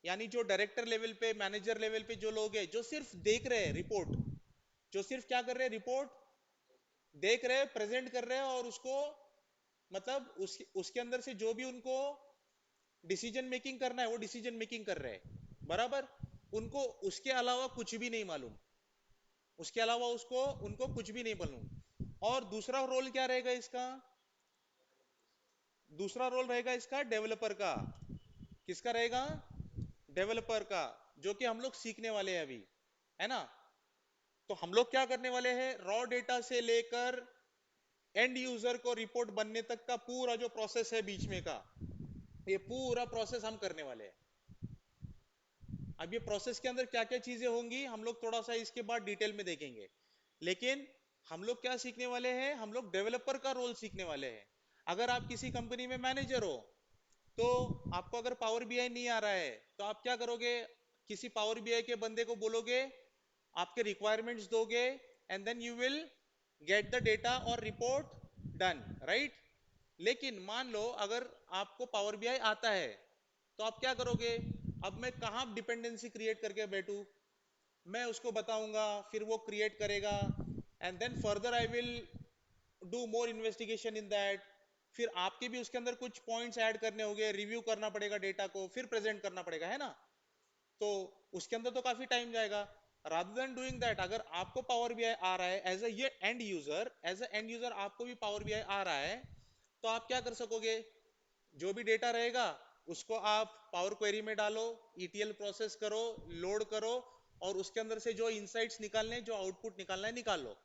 यानी जो डायरेक्टर लेवल पे, मैनेजर लेवल पे जो लोग हैं, जो सिर्फ देख रहे हैं रिपोर्ट, जो सिर्फ क्या कर रहे हैं, रिपोर्ट देख रहे हैं, प्रेजेंट कर रहे हैं, और उसको मतलब उसके अंदर से जो भी उनको डिसीजन मेकिंग करना है वो डिसीजन मेकिंग कर रहे हैं, बराबर। उनको उसके अलावा कुछ भी नहीं मालूम, उसके अलावा उसको उनको कुछ भी नहीं मालूम। और दूसरा रोल क्या रहेगा इसका? दूसरा रोल रहेगा इसका डेवलपर का। किसका रहेगा? डेवलपर का, जो कि हम लोग सीखने वाले हैं अभी, है ना। तो हम लोग क्या करने वाले हैं, रॉ डेटा से लेकर एंड यूजर को रिपोर्ट बनने तक का पूरा जो प्रोसेस है बीच में का, ये पूरा प्रोसेस हम करने वाले हैं। अब ये प्रोसेस के अंदर क्या क्या चीजें होंगी हम लोग थोड़ा सा इसके बाद डिटेल में देखेंगे, लेकिन हम लोग क्या सीखने वाले हैं, हम लोग डेवलपर का रोल सीखने वाले हैं। अगर आप किसी कंपनी में मैनेजर हो, तो आपको अगर पावर बीआई नहीं आ रहा है, तो आप क्या करोगे? किसी पावर बीआई के बंदे को बोलोगे, आपके रिक्वायरमेंट्स दोगे, and then you will get the data और रिपोर्ट डन, राइट। लेकिन मान लो अगर आपको पावर बीआई आता है, तो आप क्या करोगे? अब मैं कहां डिपेंडेंसी क्रिएट करके बैठूं? मैं उसको बताऊंगा, फिर वो क्रिएट करेगा, and then further I will do more investigation in that. फिर आपके भी उसके अंदर कुछ पॉइंट्स ऐड करने होंगे, रिव्यू करना पड़ेगा डेटा को, फिर प्रेजेंट करना पड़ेगा, है ना। तो उसके अंदर तो काफी टाइम जाएगा। रादर देन डूइंग दैट, अगर आपको पावर बीआई आ रहा है एज ए एंड यूजर आपको भी पावर बीआई आ रहा है, तो आप क्या कर सकोगे? जो भी डेटा रहेगा उसको आप पावर क्वेरी में डालो, ईटीएल प्रोसेस करो, लोड करो, और उसके अंदर से जो इनसाइट्स निकालने, जो आउटपुट निकालना है निकाल लो।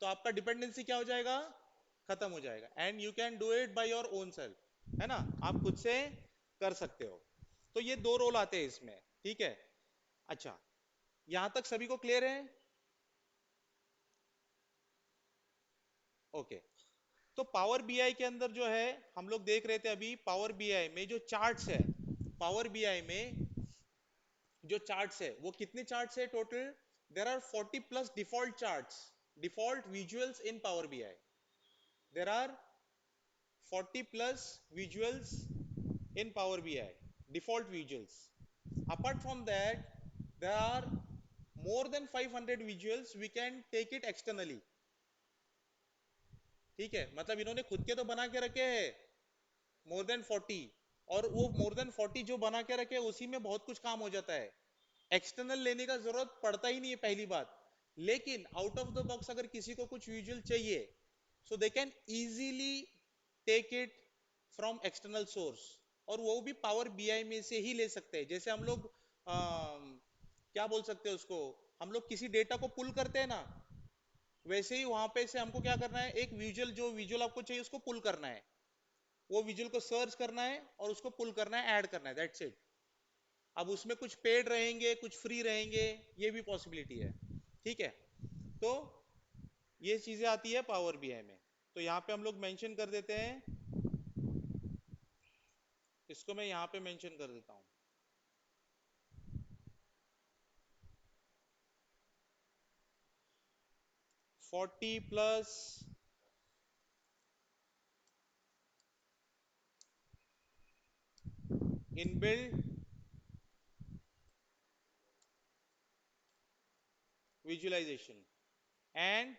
तो आपका डिपेंडेंसी क्या हो जाएगा? खत्म हो जाएगा, and you can do it by your own self, है ना। आप खुद से कर सकते हो। तो ये दो रोल आते हैं इसमें, ठीक है। अच्छा, यहां तक सभी को क्लियर है? ओके। तो पावर बीआई के अंदर जो है, हम लोग देख रहे थे अभी, पावर बीआई में जो चार्ट्स है, पावर बीआई में जो चार्ट्स है वो कितने चार्ट्स है total? There are 40 plus default charts, default visuals in power BI. There are 40 plus visuals in Power BI, default visuals. Apart from that, there are more than 500 visuals, we can take it externally, ठीक है। मतलब इन्होंने खुद के तो बना के रखे हैं मोर देन 40, और वो मोर देन 40 जो बना के रखे उसी में बहुत कुछ काम हो जाता है, एक्सटर्नल लेने का जरूरत पड़ता ही नहीं है, पहली बात। लेकिन आउट ऑफ द बॉक्स अगर किसी को कुछ विजुअल चाहिए, so they can easily take it from external source, और वो भी पावर बीआई में से ही ले सकते हैं। जैसे हम लोग क्या बोल सकते हैं उसको, हम लोग किसी डेटा को पुल करते हैं ना, वैसे ही वहां पे से हमको क्या करना है, एक विजुअल, जो विजुअल आपको चाहिए उसको पुल करना है, वो विजुअल को सर्च करना है और उसको पुल करना है, ऐड करना है, दैट्स इट। अब उसमें कुछ पेड रहेंगे, कुछ फ्री रहेंगे, ये भी पॉसिबिलिटी है, ठीक है। तो ये चीजें आती है पावर बीआई में। तो यहाँ पे हम लोग मेंशन कर देते हैं, इसको मैं यहाँ पे मेंशन कर देता हूँ। 40 plus inbuilt visualization and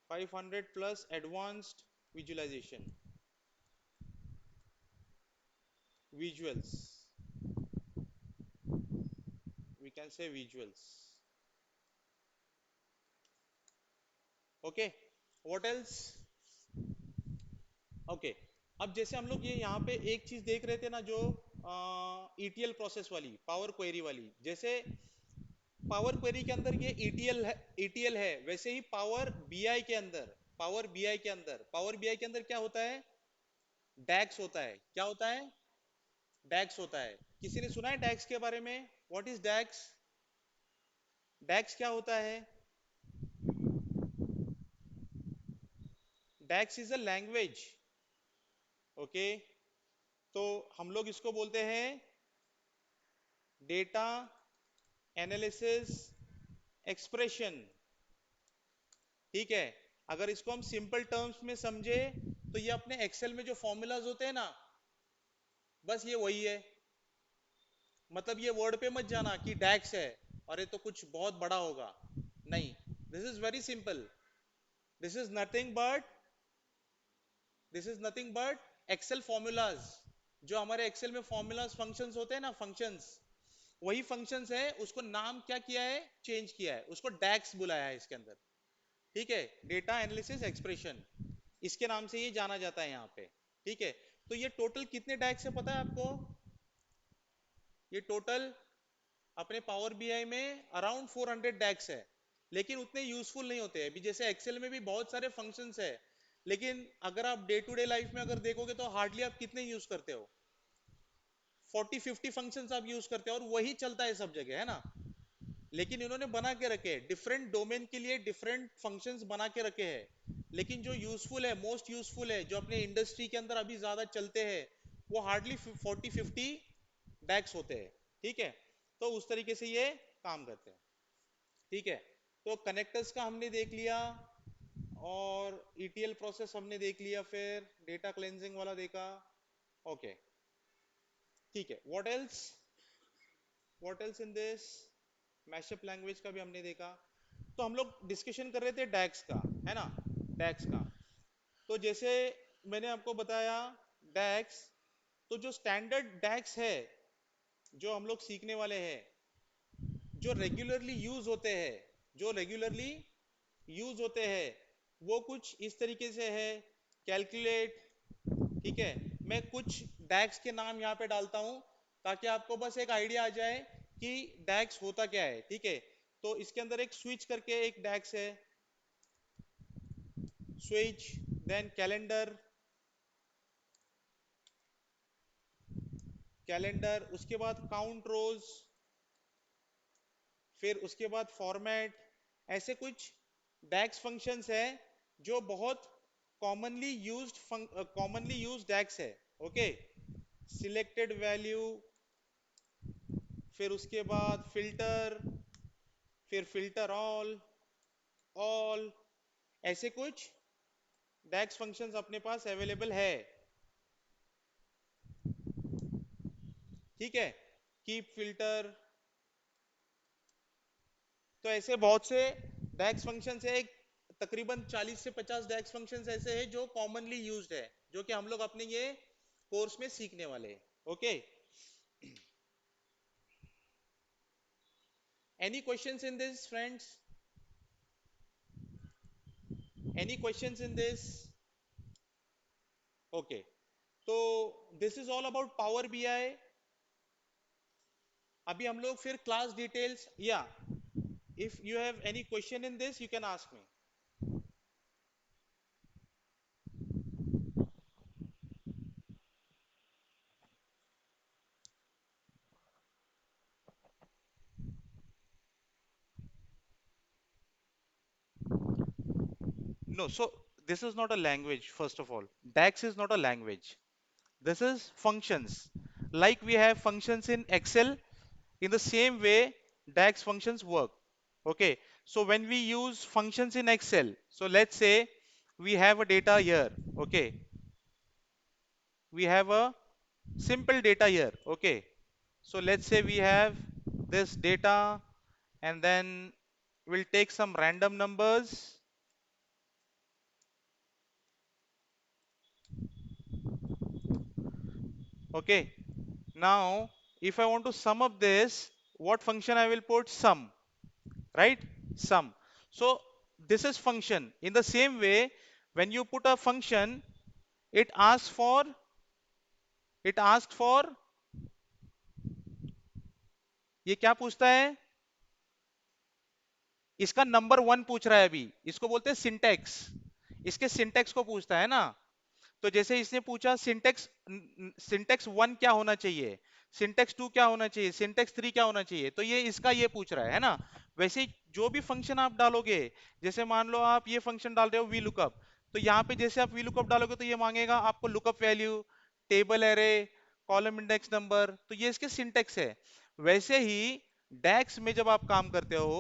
500 plus advanced visualization visuals, we can say visuals, okay, what else? okay, अब जैसे हम लोग ये यहाँ पे एक चीज देख रहे थे ना, जो ईटीएल प्रोसेस वाली, पावर क्वेरी वाली, जैसे पावर क्वेरी के अंदर ये ईटीएल है, वैसे ही पावर बीआई के अंदर क्या होता है? डैक्स होता है। क्या होता है? डैक्स होता है। किसी ने सुना है डैक्स के बारे में? व्हाट इज डैक्स? डैक्स क्या होता है? डैक्स इज अ लैंग्वेज। ओके, तो हम लोग इसको बोलते हैं डेटा एनालिसिस एक्सप्रेशन। ठीक है, अगर इसको हम सिंपल टर्म्स में समझे तो ये अपने एक्सेल में जो फॉर्मूलाज होते हैं ना, बस ये वही है। मतलब ये वर्ड पे मत जाना कि डैक्स है और ये तो कुछ बहुत बड़ा होगा, नहीं। This is very simple. This is nothing but this is nothing but Excel formulas. जो हमारे एक्सेल में फॉर्मूलाज फंक्शंस होते हैं ना, फंक्शंस, वही फंक्शंस है, उसको नाम क्या किया है, चेंज किया है, उसको डैक्स बुलाया है इसके अंदर। ठीक है, डेटा एनालिसिस एक्सप्रेशन, इसके नाम से ये जाना जाता है यहाँ पे। ठीक है, तो ये टोटल कितने डैक्स है पता है आपको? ये टोटल अपने पावर बीआई में अराउंड 400 डैक्स है, लेकिन उतने यूजफुल नहीं होते हैं। अभी जैसे एक्सेल में भी बहुत सारे फंक्शंस है, लेकिन अगर आप डे टू डे लाइफ में अगर देखोगे तो हार्डली आप कितने यूज करते हो? 40-50 फंक्शंस आप यूज करते हो, और वही चलता है सब जगह, है ना। लेकिन इन्होंने बना के रखे हैं डिफरेंट डोमेन के लिए, डिफरेंट फंक्शंस बना के रखे हैं। लेकिन जो यूजफुल है, मोस्ट यूजफुल है, जो अपने इंडस्ट्री के अंदर अभी ज्यादा चलते हैं, वो हार्डली 40-50 डैक्स होते हैं। ठीक है, तो उस तरीके से ये काम करते हैं। ठीक है, तो कनेक्टर्स का हमने देख लिया, और ईटीएल प्रोसेस हमने देख लिया, फिर डेटा क्लेंजिंग वाला देखा। ओके, ठीक है, what else in this? Mashup language का भी हमने देखा। तो हम लोग डिस्कशन कर रहे थे डैक्स का, है ना, डैक्स का। तो जैसे मैंने आपको बताया डैक्स, तो जो स्टैंडर्ड डैक्स है जो हम लोग सीखने वाले हैं, जो रेगुलरली यूज होते हैं, जो रेगुलरली यूज होते हैं, वो कुछ इस तरीके से है। कैलकुलेट। ठीक है, मैं कुछ डैक्स के नाम यहाँ पे डालता हूँ ताकि आपको बस एक आइडिया आ जाए कि डैक्स होता क्या है। ठीक है, तो इसके अंदर एक स्विच करके एक डैक्स है, स्विच, देन कैलेंडर, कैलेंडर, उसके बाद काउंट रोज, फिर उसके बाद फॉर्मेट। ऐसे कुछ डैक्स फंक्शंस है जो बहुत कॉमनली यूज्ड डैक्स है। ओके, सिलेक्टेड वैल्यू, फिर उसके बाद फिल्टर, फिर फिल्टर ऑल, ऐसे कुछ डैक्स फंक्शंस अपने पास अवेलेबल है। ठीक है, कीप फिल्टर, तो ऐसे बहुत से डैक्स फंक्शंस है। तकरीबन 40 से 50 डैक्स फंक्शंस ऐसे हैं जो कॉमनली यूज्ड है, जो कि हम लोग अपने ये कोर्स में सीखने वाले हैं। Okay, any questions in this friends? Any questions in this? Okay, तो this is all about power BI. अभी हम लोग फिर क्लास डिटेल्स, या if you have any question in this you can ask me. No, so this is not a language. First of all, DAX is not a language. This is functions. Like we have functions in Excel, in the same way DAX functions work. Okay, so when we use functions in Excel, so let's say we have a data here. Okay, we have a simple data here. Okay, so let's say we have this data, and then we'll take some random numbers. Okay, now if I want to sum up this, what function I will put? Sum, right? Sum. So this is function. In the same way, when you put a function, it asks for it asks for ये क्या पूछता है? इसका number 1 पूछ रहा है अभी, इसको बोलते हैं सिंटेक्स। इसके सिंटेक्स को पूछता है ना। तो जैसे इसने पूछा सिंटेक्स सिंटेक्स वन क्या होना चाहिए, सिंटेक्स टू क्या होना चाहिए, सिंटेक्स थ्री क्या होना चाहिए, तो ये इसका ये पूछ रहा है ना। वैसे ही जो भी फंक्शन आप डालोगे, जैसे मान लो आप ये फंक्शन डाल रहे हो वी लुकअप, तो यहाँ पे जैसे आप वी लुकअप डालोगे तो ये मांगेगा आपको lookup value, table array, column index number, तो ये इसके सिंटेक्स है। वैसे ही डैक्स में जब आप काम करते हो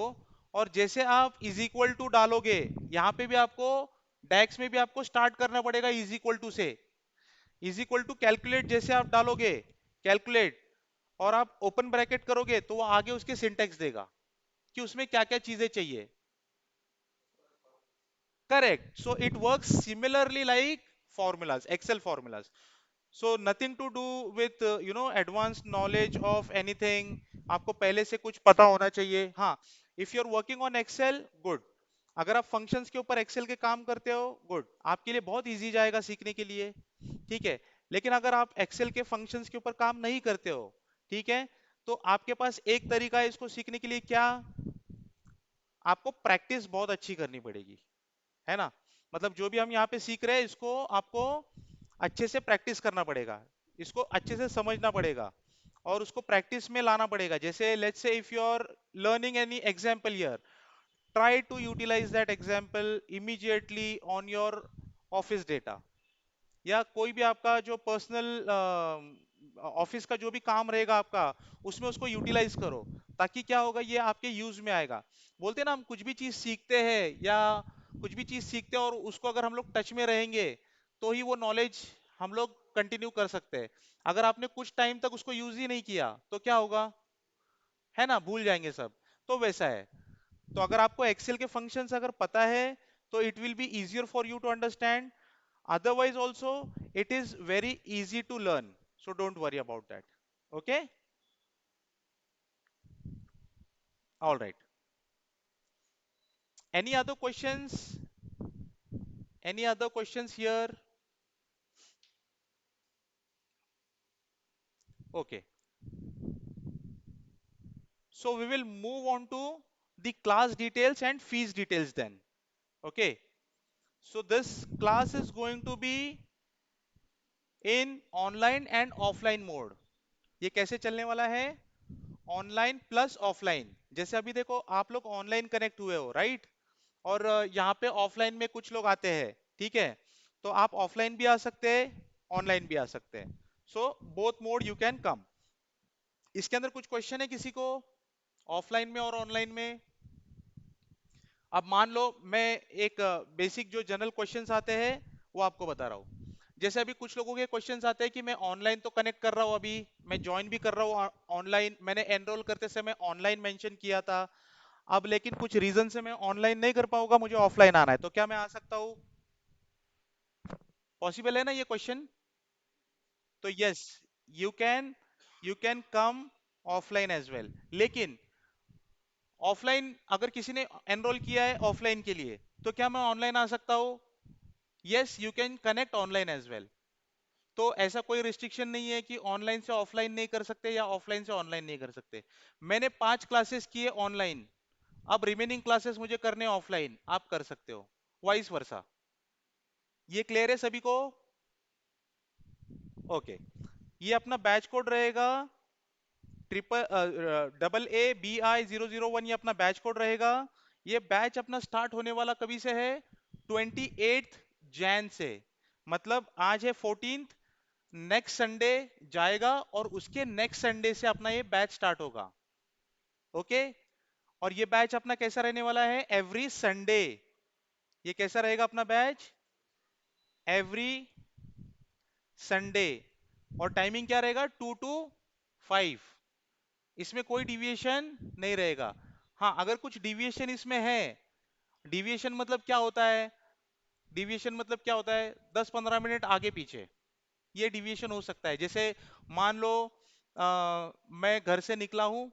और जैसे आप इज इक्वल टू डालोगे, यहाँ पे भी आपको डैक्स में भी आपको स्टार्ट करना पड़ेगा इज इक्वल टू से। इज इक्वल टू कैलकुलेट जैसे आप डालोगे, कैलकुलेट, और आप ओपन ब्रैकेट करोगे तो वो आगे उसके सिंटेक्स देगा कि उसमें क्या क्या चीजें चाहिए। Correct, so it works similarly like formulas, excel formulas. So nothing to do with advanced knowledge of anything, आपको पहले से कुछ पता होना चाहिए। हाँ, if you're working on excel, good। अगर आप फंक्शंस के ऊपर एक्सेल के काम करते हो, गुड, आपके लिए बहुत इजी जाएगा सीखने के लिए। ठीक है, लेकिन अगर आप एक्सेल के फंक्शंस के ऊपर काम नहीं करते हो, ठीक है, तो आपके पास एक तरीका है इसको सीखने के लिए, क्या, आपको प्रैक्टिस बहुत अच्छी करनी पड़ेगी, है ना। मतलब जो भी हम यहाँ पे सीख रहे हैं इसको आपको अच्छे से प्रैक्टिस करना पड़ेगा, इसको अच्छे से समझना पड़ेगा और उसको प्रैक्टिस में लाना पड़ेगा। जैसे let's say if you are learning any example here, try to utilize that example immediately on your office data, या कोई भी आपका जो पर्सनल ऑफिस का जो भी काम रहेगा आपका, उसमें उसको यूटिलाइज करो, ताकि क्या होगा, ये आपके यूज में आएगा। बोलते हैं ना, हम कुछ भी चीज सीखते हैं या कुछ भी चीज सीखते हैं और उसको अगर हम लोग टच में रहेंगे तो ही वो नॉलेज हम लोग कंटिन्यू कर सकते हैं। अगर आपने कुछ टाइम तक उसको यूज ही नहीं किया तो क्या होगा, है ना, भूल जाएंगे सब। तो वैसा है। तो अगर आपको एक्सेल के फंक्शंस अगर पता है तो it will be easier for you to understand, otherwise also it is very easy to learn, so don't worry about that, okay, all right. Any other questions, any other questions here? Okay, so we will move on to the class details and fees details then. Okay, so this class is going to be in online and offline mode। ये कैसे चलने वाला है, online plus offline. जैसे अभी देखो आप लोग ऑनलाइन कनेक्ट हुए हो, राइट, और यहाँ पे ऑफलाइन में कुछ लोग आते हैं, ठीक है, तो आप ऑफलाइन भी आ सकते हैं, ऑनलाइन भी आ सकते हैं, so both mode you can कम। इसके अंदर कुछ क्वेश्चन है किसी को, ऑफलाइन में और ऑनलाइन में? अब मान लो मैं एक बेसिक जो जनरल क्वेश्चंस आते हैं वो आपको बता रहा हूँ। जैसे अभी कुछ लोगों के क्वेश्चंस आते हैं कि मैं ऑनलाइन तो कनेक्ट कर रहा हूँ, अभी मैं ज्वाइन भी कर रहा हूँ ऑनलाइन, मैंने एनरोल करते समय ऑनलाइन मेंशन किया था, अब लेकिन कुछ रीजन से मैं ऑनलाइन नहीं कर पाऊंगा, मुझे ऑफलाइन आना है, तो क्या मैं आ सकता हूँ? पॉसिबल है ना ये क्वेश्चन? तो yes, you can, you can come offline as well. लेकिन ऑफलाइन अगर किसी ने एनरोल किया है ऑफलाइन के लिए, तो क्या मैं ऑनलाइन आ सकता हूँ? Yes, you can connect online as well. तो ऐसा कोई रिस्ट्रिक्शन नहीं है कि ऑनलाइन से ऑफलाइन नहीं कर सकते या ऑफलाइन से ऑनलाइन नहीं कर सकते। मैंने 5 क्लासेस किए ऑनलाइन, अब रिमेनिंग क्लासेस मुझे करने ऑफलाइन, आप कर सकते हो, वाइस वर्सा। ये क्लियर है सभी को? ओके, ये अपना बैच कोड रहेगा, AA BI001, ये अपना बैच कोड रहेगा। ये बैच अपना स्टार्ट होने वाला कभी से है, 28 जैन से, मतलब आज है 14th, नेक्स्ट संडे जाएगा और उसके नेक्स्ट संडे से अपना ये बैच स्टार्ट होगा। ओके, और ये बैच अपना कैसा रहने वाला है, एवरी संडे। ये कैसा रहेगा अपना बैच, एवरी संडे, और टाइमिंग क्या रहेगा, 2 to 5, इसमें कोई डिविएशन नहीं रहेगा। हाँ, अगर कुछ डिविएशन इसमें है, डिविएशन मतलब क्या होता है, डिविएशन मतलब क्या होता है, 10-15 मिनट आगे पीछे, ये डिविएशन हो सकता है। जैसे मान लो मैं घर से निकला हूं,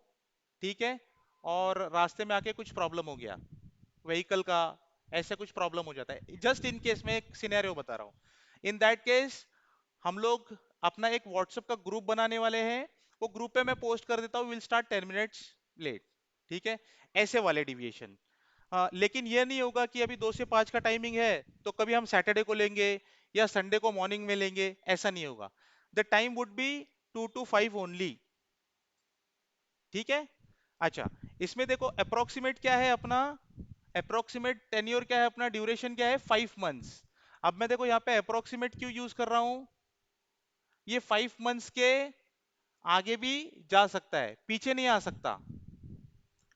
ठीक है, और रास्ते में आके कुछ प्रॉब्लम हो गया व्हीकल का, ऐसे कुछ प्रॉब्लम हो जाता है, जस्ट इन केस मैं एक सिनेरियो बता रहा हूँ। इन दैट केस हम लोग अपना एक व्हाट्सएप का ग्रुप बनाने वाले हैं, वो ग्रुप पे मैं पोस्ट कर देता हूँ विल स्टार्ट 10 मिनट्स लेट, ठीक है, ऐसे वाले डिविएशन। लेकिन ये नहीं होगा कि अभी 2 से 5 का टाइमिंग है तो कभी हम सैटरडे को लेंगे, या संडे को मॉर्निंग में लेंगे, ऐसा नहीं होगा। The time would be 2 to 5 only. ठीक है। अच्छा, इसमें देखो अप्रोक्सीमेट क्या है अपना, अप्रोक्सीमेट टेन्योर क्या है अपना, ड्यूरेशन क्या है, 5 मंथ्स। अब मैं देखो यहाँ पे अप्रोक्सीमेट क्यों यूज कर रहा हूं, ये 5 मंथ्स के आगे भी जा सकता है, पीछे नहीं आ सकता।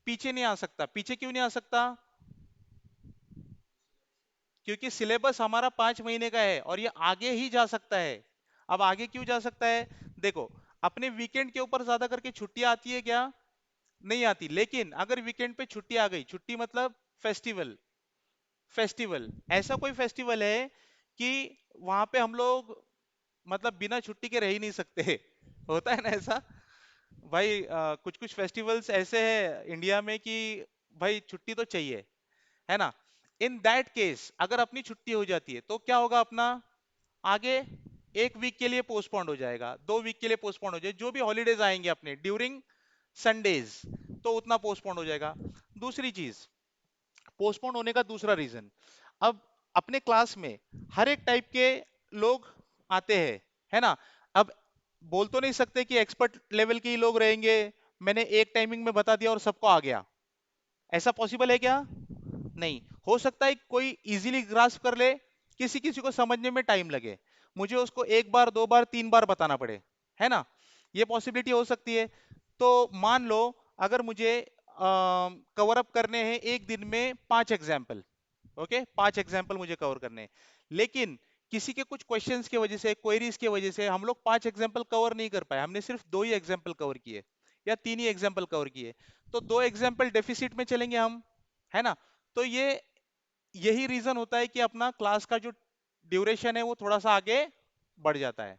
पीछे नहीं आ सकता, पीछे क्यों नहीं आ सकता, क्योंकि सिलेबस हमारा 5 महीने का है और ये आगे ही जा सकता है। अब आगे क्यों जा सकता है, देखो अपने वीकेंड के ऊपर ज्यादा करके छुट्टियां आती है क्या, नहीं आती। लेकिन अगर वीकेंड पे छुट्टी आ गई, छुट्टी मतलब फेस्टिवल, फेस्टिवल ऐसा कोई फेस्टिवल है कि वहां पे हम लोग मतलब बिना छुट्टी के रह ही नहीं सकते होता है ना ऐसा। भाई कुछ कुछ फेस्टिवल्स ऐसे हैं इंडिया में कि भाई छुट्टी तो चाहिए, है ना। इन दैट केस अगर अपनी छुट्टी हो जाती है तो क्या होगा अपना, आगे 1 वीक के लिए पोस्टपोन्ड हो जाएगा, 2 वीक के लिए पोस्टपोन्ड हो जाएगा, जो भी हॉलीडेज आएंगे अपने ड्यूरिंग संडेज, तो उतना पोस्टपोन्ड हो जाएगा। दूसरी चीज, पोस्टपोन होने का दूसरा रीजन, अब अपने क्लास में हर एक टाइप के लोग आते हैं, है ना। अब बोल तो नहीं सकते कि एक्सपर्ट लेवल के ही लोग रहेंगे, मैंने एक टाइमिंग में बता दिया और सबको आ गया, ऐसा पॉसिबल है क्या, नहीं। हो सकता है कोई इजीली ग्रास्प कर ले, किसी किसी को समझने में टाइम लगे, मुझे उसको 1 बार 2 बार 3 बार बताना पड़े, है ना, ये पॉसिबिलिटी हो सकती है। तो मान लो अगर मुझे कवर अप करने हैं एक दिन में 5 एग्जाम्पल, ओके 5 एग्जाम्पल मुझे कवर करने हैं, लेकिन किसी के कुछ क्वेश्चंस की वजह से, क्वेरीज की वजह से हम लोग 5 एग्जाम्पल कवर नहीं कर पाए, हमने सिर्फ 2 ही एग्जाम्पल कवर किए या 3 ही एग्जाम्पल कवर किए, तो 2 एग्जाम्पल डेफिसिट में चलेंगे हम, है ना। तो ये यही रीजन होता है कि अपना क्लास का जो ड्यूरेशन है वो थोड़ा सा आगे बढ़ जाता है।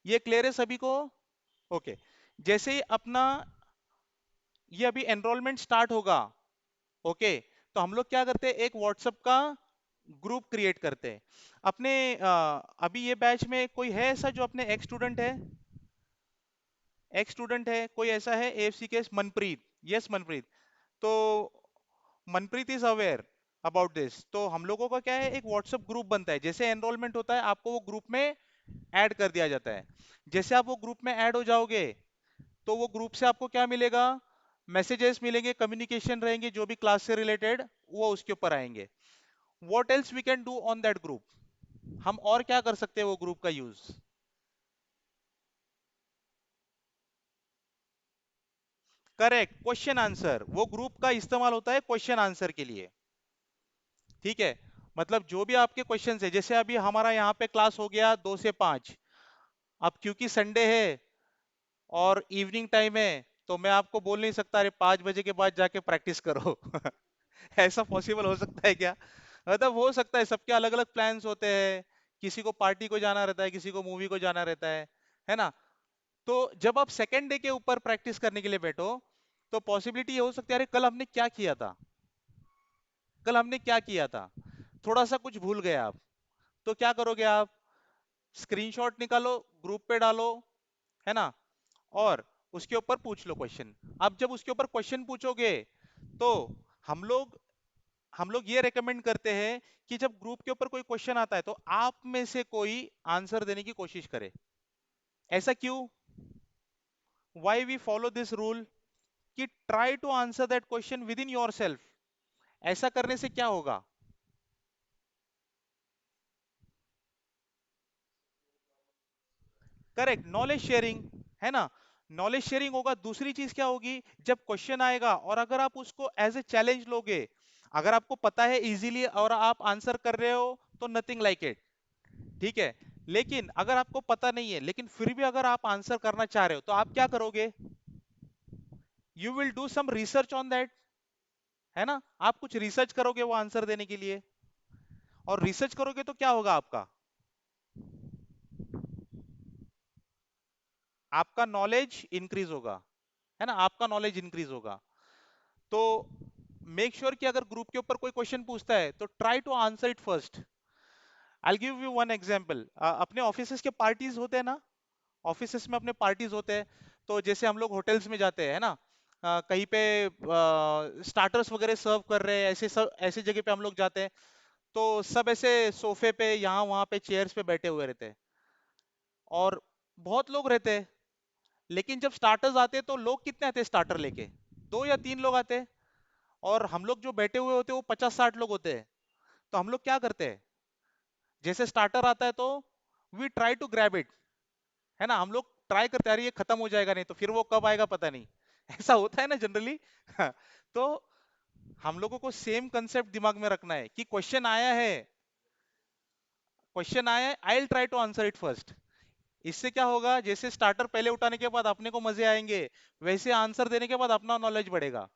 ये क्लियर है सभी को, ओके। जैसे ही अपना ये अभी एनरोलमेंट स्टार्ट होगा, ओके, तो हम लोग क्या करते हैं, एक व्हाट्सएप का ग्रुप क्रिएट करते हैं अपने अभी ये बैच में कोई है ऐसा जो अपने एक्स स्टूडेंट है, एक्स स्टूडेंट है कोई ऐसा है, एएफसी के मनप्रीत, यस मनप्रीत, तो Manpreet is aware about this. तो हम लोगों का क्या है, एक व्हाट्सएप ग्रुप बनता है, जैसे एनरोलमेंट होता है आपको वो ग्रुप में ऐड कर दिया जाता है। जैसे आप वो ग्रुप में ऐड हो जाओगे तो वो ग्रुप से आपको क्या मिलेगा, मैसेजेस मिलेंगे, कम्युनिकेशन रहेंगे, जो भी क्लास से रिलेटेड वो उसके ऊपर आएंगे। What else we can do on that group, हम और क्या कर सकते हैं वो ग्रुप का यूज, करेक्ट, क्वेश्चन आंसर, वो ग्रुप का इस्तेमाल होता है क्वेश्चन आंसर के लिए। ठीक है, मतलब जो भी आपके क्वेश्चंस है, जैसे अभी हमारा यहाँ पे क्लास हो गया 2 से 5, अब क्योंकि संडे है और इवनिंग टाइम है, तो मैं आपको बोल नहीं सकता अरे 5 बजे के बाद जाके प्रैक्टिस करो ऐसा पॉसिबल हो सकता है क्या, मतलब हो सकता है, सबके अलग अलग प्लान्स होते हैं, किसी को पार्टी को जाना रहता है, किसी को मूवी को जाना रहता है ना। तो जब आप सेकेंड डे के ऊपर प्रैक्टिस करने के लिए बैठो, तो पॉसिबिलिटी ये हो सकती है अरे कल हमने क्या किया था, कल हमने क्या किया था, थोड़ा सा कुछ भूल गए आप, तो क्या करोगे आप, स्क्रीनशॉट निकालो, ग्रुप पे डालो, है ना, और उसके ऊपर पूछ लो क्वेश्चन। अब जब उसके ऊपर क्वेश्चन पूछोगे तो हम लोग हम लोग ये रेकमेंड करते हैं कि जब ग्रुप के ऊपर कोई क्वेश्चन आता है तो आप में से कोई आंसर देने की कोशिश करे। ऐसा क्यों, why we follow this rule, कि try to answer that question with in your self. ऐसा करने से क्या होगा, करेक्ट, नॉलेज शेयरिंग, है ना, नॉलेज शेयरिंग होगा। दूसरी चीज क्या होगी, जब क्वेश्चन आएगा और अगर आप उसको एज ए चैलेंज लोगे, अगर आपको पता है इजीली और आप आंसर कर रहे हो तो नथिंग लाइक इट, ठीक है। लेकिन अगर आपको पता नहीं है लेकिन फिर भी अगर आप आंसर करना चाह रहे हो तो आप क्या करोगे, you will do some research on that, है ना, आप कुछ रिसर्च करोगे वो आंसर देने के लिए, और रिसर्च करोगे तो क्या होगा आपका, आपका नॉलेज इंक्रीज होगा, है ना, आपका नॉलेज इंक्रीज होगा। तो मेक श्योर कि अगर ग्रुप के ऊपर कोई क्वेश्चन पूछता है तो try to answer it first. I give you one example, अपने ऑफिसेस के पार्टीज होते हैं ना, ऑफिसेस में अपने पार्टीज होते हैं, तो जैसे हम लोग होटल्स में जाते हैं ना, कहीं पे स्टार्टर्स वगैरह सर्व कर रहे हैं, ऐसे सब ऐसे जगह पे हम लोग जाते हैं, तो सब ऐसे सोफे पे यहाँ वहां पे चेयर्स पे बैठे हुए रहते हैं, और बहुत लोग रहते हैं। लेकिन जब स्टार्टर्स आते हैं तो लोग कितने आते हैं स्टार्टर लेके? 2 या 3 लोग आते हैं। और हम लोग जो बैठे हुए होते हैं वो 50-60 लोग होते हैं। तो हम लोग क्या करते हैं, जैसे स्टार्टर आता है तो we try to grab it, है ना, हम लोग ट्राई करते हैं, अरे ये खत्म हो जाएगा नहीं तो फिर वो कब आएगा पता नहीं। ऐसा होता है ना जनरली। तो हम लोगों को सेम कंसेप्ट दिमाग में रखना है कि क्वेश्चन आया है, I will try to answer it first. इससे क्या होगा, जैसे स्टार्टर पहले उठाने के बाद अपने को मजे आएंगे, वैसे आंसर देने के बाद अपना नॉलेज बढ़ेगा,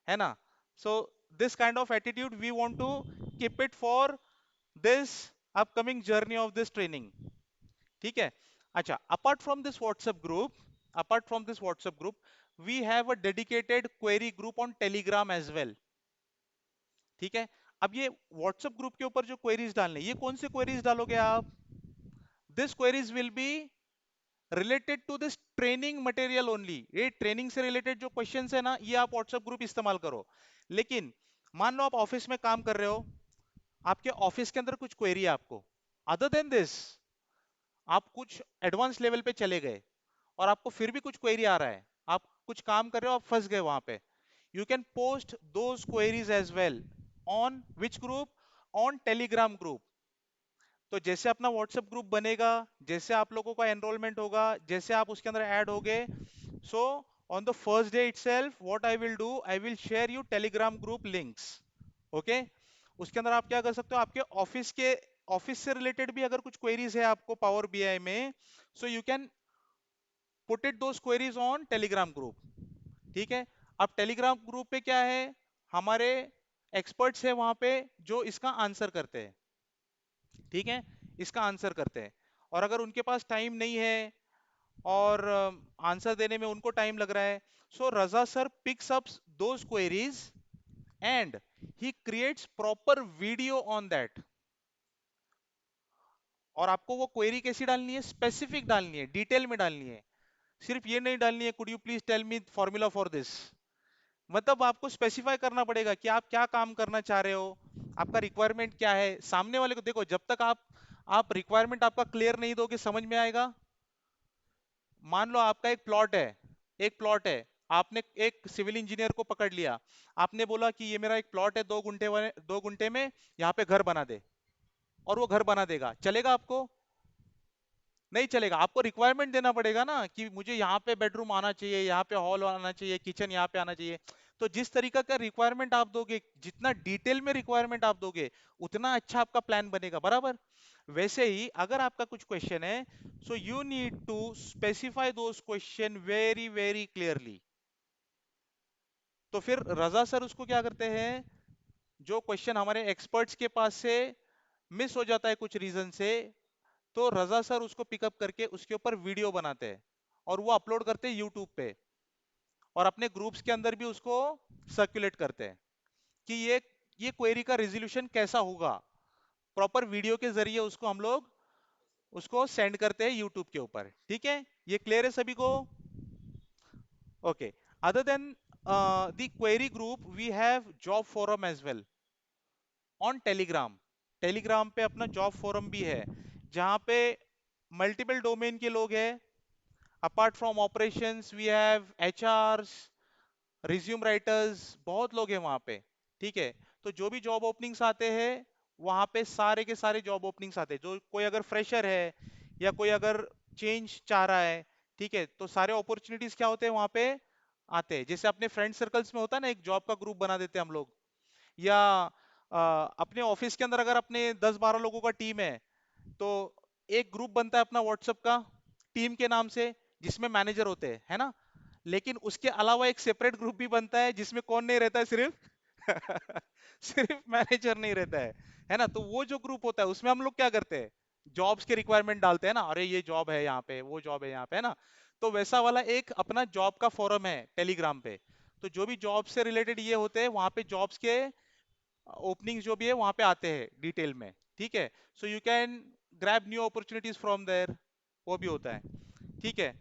है ना। So this kind of attitude we want to keep it for this upcoming journey of this training. ठीक है। अच्छा, apart from this WhatsApp group we have a dedicated query group on Telegram as well. ठीक है। अब ये WhatsApp group के ऊपर जो क्वेरीज डालने, ये कौन से क्वेरीज डालोगे आप? This queries will be related to this training material only. ये ट्रेनिंग से रिलेटेड जो क्वेश्चंस है ना, ये आप व्हाट्सएप ग्रुप इस्तेमाल करो। लेकिन मान लो आप ऑफिस में काम कर रहे हो, आपके ऑफिस के अंदर कुछ क्वेरी है आपको, अदर देन दिस आप कुछ एडवांस लेवल पे चले गए और आपको फिर भी कुछ क्वेरी आ रहा है, आप कुछ काम कर रहे हो, आप फंस गए वहां पे, you can post those queries as well on which group, on Telegram group. तो जैसे अपना व्हाट्सएप ग्रुप बनेगा, जैसे आप लोगों का एनरोलमेंट होगा, जैसे आप उसके अंदर ऐड होगे, so on the first day itself what I will do, I will share you Telegram group links. Okay. उसके अंदर आप क्या कर सकते हो, आपके ऑफिस से रिलेटेड भी अगर कुछ क्वेरीज है आपको पावर बीआई में, सो you can put it those queries on Telegram group. ठीक है। अब टेलीग्राम ग्रुप पे क्या है, हमारे एक्सपर्ट्स है वहां पे जो इसका आंसर करते हैं। ठीक है, इसका आंसर करते हैं। और अगर उनके पास टाइम नहीं है और आंसर देने में उनको टाइम लग रहा है, so Raza sir picks up those queries and he creates proper video on that. और आपको वो क्वेरी कैसी डालनी है, स्पेसिफिक डालनी है, डिटेल में डालनी है। सिर्फ ये नहीं डालनी है could you please tell me formula for this. मतलब आपको स्पेसिफाई करना पड़ेगा कि आप क्या काम करना चाह रहे हो, आपका रिक्वायरमेंट क्या है। सामने वाले को देखो, जब तक आप रिक्वायरमेंट आपका क्लियर नहीं दोगे समझ में आएगा। मान लो आपका एक प्लॉट है, आपने एक सिविल इंजीनियर को पकड़ लिया, आपने बोला कि ये मेरा एक प्लॉट है 2 गुंठे 2 गुंठे में, यहाँ पे घर बना दे, और वो घर बना देगा, चलेगा आपको? नहीं चलेगा। आपको रिक्वायरमेंट देना पड़ेगा ना कि मुझे यहाँ पे बेडरूम आना चाहिए, यहाँ पे हॉल आना चाहिए, किचन यहाँ पे आना चाहिए। तो जिस तरीका का रिक्वायरमेंट आप दोगे, जितना डिटेल में रिक्वायरमेंट आप दोगे, उतना अच्छा आपका प्लान बनेगा, बराबर। वैसे ही अगर आपका कुछ क्वेश्चन है, so you need to specify those question very very clearly. तो फिर रजा सर उसको क्या करते हैं, जो क्वेश्चन हमारे एक्सपर्ट्स के पास से मिस हो जाता है कुछ रीजन से, तो रजा सर उसको पिकअप करके उसके ऊपर वीडियो बनाते हैं और वो अपलोड करते हैं यूट्यूब पे, और अपने ग्रुप्स के अंदर भी उसको सर्कुलेट करते हैं कि ये क्वेरी का रिजोल्यूशन कैसा होगा। प्रॉपर वीडियो के जरिए उसको हम लोग उसको सेंड करते हैं यूट्यूब के ऊपर। ठीक है, ये क्लियर है सभी को? Okay. Other than the query group we have job forum as well on Telegram. Telegram पे अपना जॉब फोरम भी है, जहां पे मल्टीपल डोमेन के लोग हैं। Apart from operations we have HRs, resume writers, बहुत लोग हैं वहां पे। ठीक है। तो जो भी जॉब ओपनिंग्स आते हैं वहां पे, सारे के सारे जॉब ओपनिंग्स आते हैं, जो कोई अगर फ्रेशर है या कोई अगर चेंज चाह रहा है, ठीक है, तो सारे अपॉर्चुनिटीज क्या होते हैं वहां पे आते हैं। जैसे अपने फ्रेंड सर्कल्स में होता है ना, एक जॉब का ग्रुप बना देते हैं हम लोग, या अपने ऑफिस के अंदर अगर अपने 10-12 लोगों का टीम है, तो एक ग्रुप बनता है अपना व्हाट्सएप का टीम के नाम से, जिसमें मैनेजर होते हैं, है ना। लेकिन उसके अलावा एक सेपरेट ग्रुप भी बनता है जिसमें कौन नहीं रहता है, सिर्फ सिर्फ मैनेजर नहीं रहता है ना। तो वो जो ग्रुप होता है उसमें हम लोग क्या करते हैं, जॉब्स के रिक्वायरमेंट डालते हैं ना, अरे ये जॉब है यहाँ पे, वो जॉब है यहाँ पे, है ना। तो वैसा वाला एक अपना जॉब का फोरम है टेलीग्राम पे। तो जो भी जॉब से रिलेटेड ये होते हैं वहां पे जॉब्स के ओपनिंग्स जो भी है वहां पे आते हैं डिटेल में। ठीक है। So you can grab new opportunities from there, वो भी होता है। ठीक है।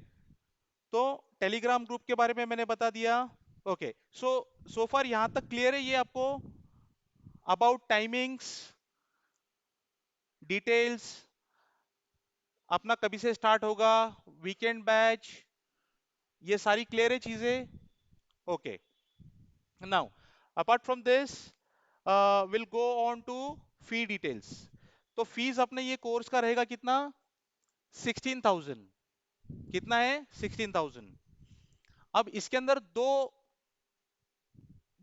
तो टेलीग्राम ग्रुप के बारे में मैंने बता दिया। ओके। सो फार यहां तक क्लियर है ये आपको, अबाउट टाइमिंग्स, डिटेल्स अपना कभी से स्टार्ट होगा, वीकेंड बैच, ये सारी क्लियर है चीजें? Okay, now apart from this will go on to fee details. तो फीस अपने ये कोर्स का रहेगा कितना? 16,000। कितना है? 16,000। अब इसके अंदर दो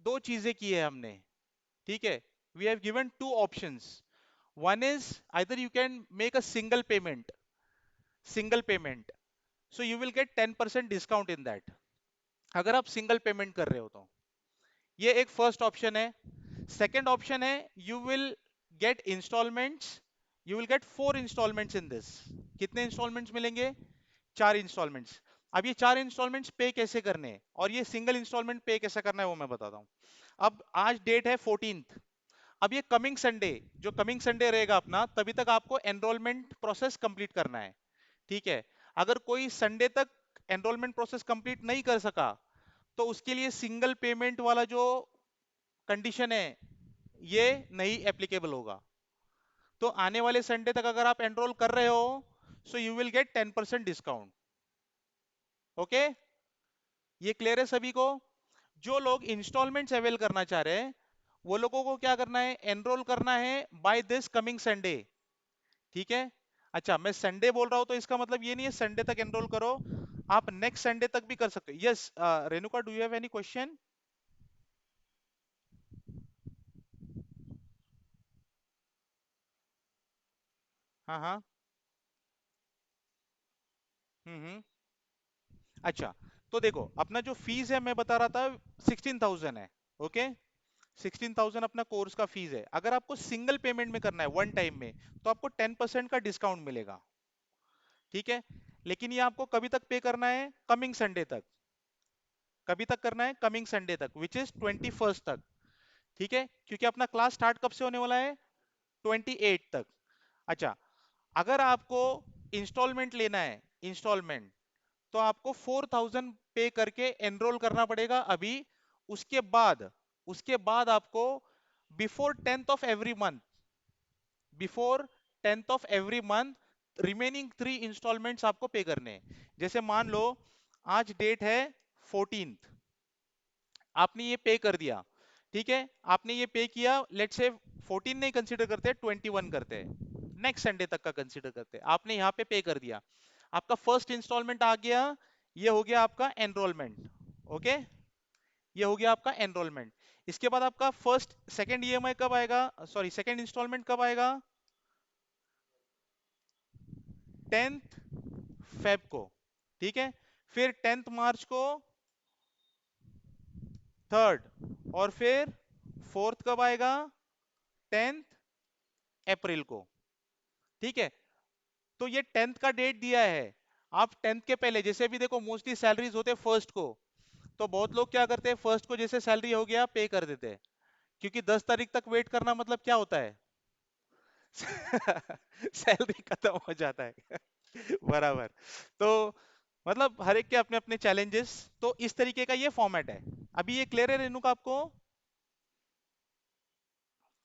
दो चीजें की है हमने, ठीक है? We have given two options. One is either you can make a single payment, so you will get 10% discount in that, अगर आप सिंगल पेमेंट कर रहे हो तो। ये एक फर्स्ट ऑप्शन है। सेकंड ऑप्शन है, you will get installments, you will get 4 installments in this. कितने इंस्टॉलमेंट्स मिलेंगे? 4 इंस्टॉलमेंट्स। अब ये 4 इंस्टॉलमेंट्स पे कैसे करने हैं और ये सिंगल इंस्टॉलमेंट पे कैसे करना है वो मैं बताता हूँ। अब आज डेट है 14th। अब ये कमिंग संडे, जो कमिंग संडे रहेगा अपना, तभी तक आपको एनरोलमेंट प्रोसेस कंप्लीट करना है, ठीक है? अगर कोई संडे तक एनरोलमेंट प्रोसेस कंप्लीट नहीं कर सका तो उसके लिए सिंगल पेमेंट वाला जो कंडीशन है ये नहीं एप्लीकेबल होगा। तो आने वाले संडे तक अगर आप एनरोल कर रहे हो, सो you will get 10% discount. Okay, ये क्लियर है सभी को? जो लोग इंस्टॉलमेंट्स अवेल करना चाह रहे हैं वो लोगों को क्या करना है? एनरोल करना है बाय दिस कमिंग संडे, ठीक है? अच्छा, मैं संडे बोल रहा हूं तो इसका मतलब ये नहीं है संडे तक एनरोल करो, आप नेक्स्ट संडे तक भी कर सकते हो। Yes Renuka, do you have any question? हाँ हाँ। हम्म। अच्छा, तो देखो अपना जो फीस है मैं बता रहा था 16,000 है। ओके, 16,000 अपना कोर्स का फीस है। अगर आपको सिंगल पेमेंट में करना है वन टाइम में तो आपको 10% का डिस्काउंट मिलेगा, ठीक है? लेकिन ये आपको कभी तक पे करना है? कमिंग संडे तक। कभी तक करना है? कमिंग संडे तक, विच इज 21st तक, ठीक है? क्योंकि अपना क्लास स्टार्ट कब से होने वाला है? 28 तक। अच्छा, अगर आपको इंस्टॉलमेंट लेना है, इंस्टॉलमेंट, तो आपको 4,000 पे करके एनरोल करना पड़ेगा अभी। उसके बाद आपको before 10th of every month, before 10th of every month remaining 3 installments आपको पे करने हैं। जैसे मान लो आज डेट है 14th, आपने ये पे कर दिया, ठीक है? आपने ये पे किया, लेट्स से 14 नहीं कंसीडर करते, 21 करते हैं, नेक्स्ट संडे तक का कंसीडर करते हैं। आपने यहाँ पे कर दिया, आपका फर्स्ट इंस्टॉलमेंट आ गया, ये हो गया आपका एनरोलमेंट। ओके, ये हो गया आपका एनरोलमेंट। इसके बाद आपका फर्स्ट सेकंड ईएमआई कब आएगा, सॉरी सेकंड इंस्टॉलमेंट कब आएगा? 10th फेब को, ठीक है? फिर 10th मार्च को, थर्ड, और फिर फोर्थ कब आएगा? 10th अप्रैल को, ठीक है? तो ये 10th का डेट दिया है। आप 10th के पहले, जैसे भी देखो मोस्टली सैलरीज होते हैं फर्स्ट को, तो बहुत लोग क्या करते हैं, फर्स्ट को जैसे सैलरी हो गया पे कर देते हैं, क्योंकि 10 तारीख तक वेट करना मतलब क्या होता है? सैलरी खत्म हो जाता है। बराबर। तो मतलब हर एक के अपने अपने चैलेंजेस। तो इस तरीके का ये फॉर्मेट है। अभी ये क्लियर है रेणुका आपको?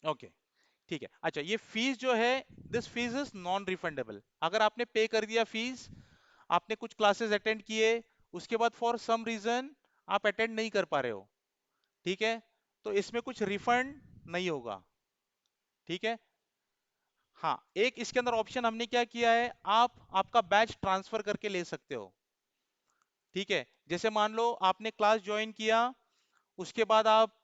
ओके, ठीक है। अच्छा, ये फीस जो है, this fees is non refundable. अगर आपने पे कर दिया फीस, आपने कुछ क्लासेस अटेंड किए, उसके बाद फॉर सम रीजन आप अटेंड नहीं कर पा रहे हो, ठीक है? तो इसमें कुछ रिफंड नहीं होगा, ठीक है? हाँ, एक इसके अंदर ऑप्शन हमने क्या किया है, आप आपका बैच ट्रांसफर करके ले सकते हो, ठीक है? जैसे मान लो आपने क्लास ज्वाइन किया, उसके बाद आप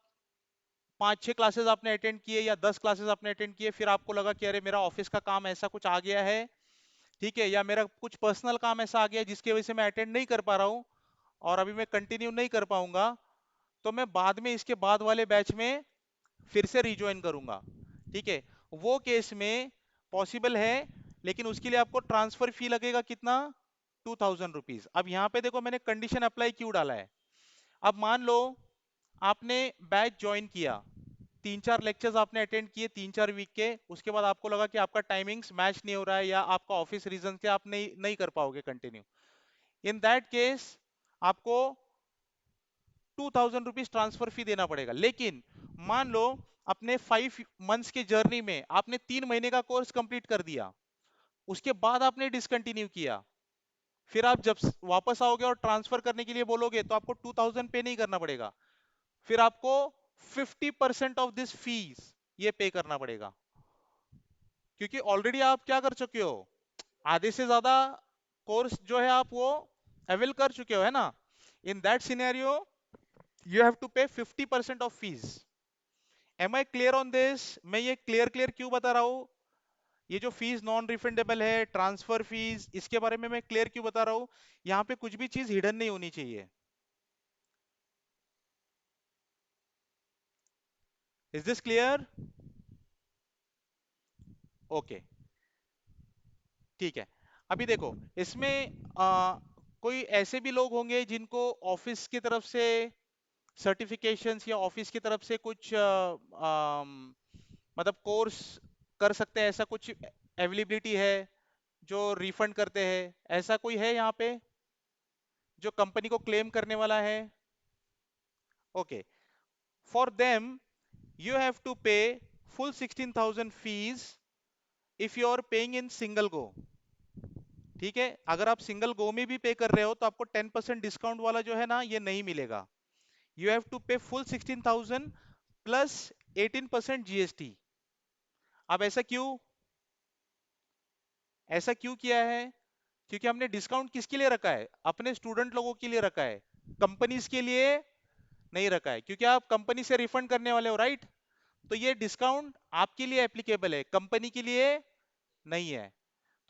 5-6 क्लासेस आपने अटेंड किए या 10 क्लासेस आपने अटेंड किए, फिर आपको लगा कि अरे मेरा ऑफिस का काम ऐसा कुछ आ गया है, ठीक है, या मेरा कुछ पर्सनल काम ऐसा आ गया है जिसकी वजह से मैं अटेंड नहीं कर पा रहा हूँ और अभी मैं कंटिन्यू नहीं कर पाऊंगा, तो मैं बाद में इसके बाद वाले बैच में फिर से रिज्वाइन करूंगा, ठीक है? वो केस में पॉसिबल है, लेकिन उसके लिए आपको ट्रांसफर फी लगेगा कितना? 2,000 रुपीज। अब यहाँ पे देखो मैंने कंडीशन अप्लाई क्यों डाला है। अब मान लो आपने बैच ज्वाइन किया, 3-4 लेक्चर्स आपने अटेंड किए 3-4 वीक के, उसके बाद आपको लगा कि आपका टाइमिंग्स मैच नहीं हो रहा है या आपका ऑफिस रीजन से आप नहीं नहीं कर पाओगे कंटिन्यू। इन दैट केस आपको ₹2000 ट्रांसफर फी देना पड़ेगा। लेकिन मान लो अपने 5 मंथ्स के जर्नी में आपने 3 महीने का कोर्स कंप्लीट कर दिया, उसके बाद आपने डिसकंटिन्यू किया, फिर आप जब वापस आओगे और ट्रांसफर करने के लिए बोलोगे तो आपको 2000 पे नहीं करना पड़ेगा, फिर आपको 50% ऑफ दिस फीस ये पे करना पड़ेगा, क्योंकि ऑलरेडी आप क्या कर चुके हो, आधे से ज्यादा कोर्स जो है आप वो अवेल कर चुके हो, है ना। In that scenario you have to pay 50% of fees. Am I clear on this? मैं ये क्लियर क्लियर क्यों बता रहा हूं, ये जो फीस नॉन रिफंडेबल है, ट्रांसफर फीस, इसके बारे में मैं क्लियर क्यों बता रहा हूं, यहाँ पे कुछ भी चीज हिडन नहीं होनी चाहिए। Is this clear? ओके, ठीक है। अभी देखो इसमें कोई ऐसे भी लोग होंगे जिनको ऑफिस की तरफ से सर्टिफिकेशंस या ऑफिस की तरफ से कुछ मतलब कोर्स कर सकते हैं, ऐसा कुछ अवेलेबिलिटी है जो रिफंड करते हैं, ऐसा कोई है यहाँ पे जो कंपनी को क्लेम करने वाला है? Okay, for them you have to pay full 16,000 fees if you are paying in single go। ठीक है, अगर आप सिंगल गो में भी पे कर रहे हो तो आपको 10% डिस्काउंट वाला जो है ना ये नहीं मिलेगा। यू हैव टू पे फुल 16,000 प्लस 18% जीएसटी। अब ऐसा क्यों किया है? क्योंकि हमने डिस्काउंट किसके लिए रखा है, अपने स्टूडेंट लोगों के लिए रखा है, कंपनीज के लिए नहीं रखा है, क्योंकि आप कंपनी से रिफंड करने वाले हो, राइट। तो ये डिस्काउंट आपके लिए एप्लीकेबल है, कंपनी के लिए नहीं है।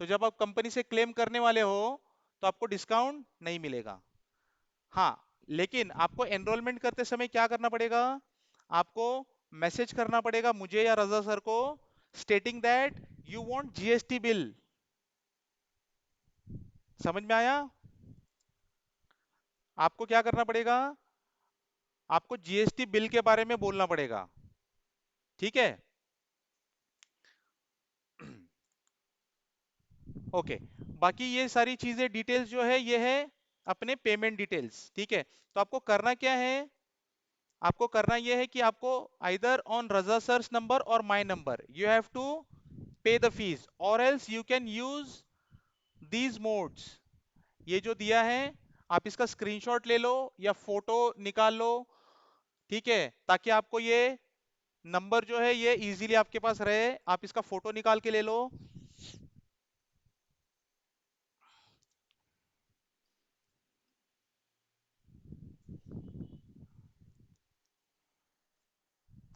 तो जब आप कंपनी से क्लेम करने वाले हो तो आपको डिस्काउंट नहीं मिलेगा। हाँ, लेकिन आपको एनरोलमेंट करते समय क्या करना पड़ेगा, आपको मैसेज करना पड़ेगा मुझे या रजा सर को, stating that you want GST bill. समझ में आया? आपको क्या करना पड़ेगा, आपको जीएसटी बिल के बारे में बोलना पड़ेगा, ठीक है। ओके, बाकी ये सारी चीजें डिटेल्स जो है ये है अपने पेमेंट डिटेल्स, ठीक है। तो आपको करना क्या है, आपको करना यह है कि आपको either on Raza sir's number और my number you have to pay the fees, और else you can use these modes. ये जो दिया है आप इसका स्क्रीनशॉट ले लो या फोटो निकाल लो, ठीक है, ताकि आपको ये नंबर जो है ये इजीली आपके पास रहे, आप इसका फोटो निकाल के ले लो।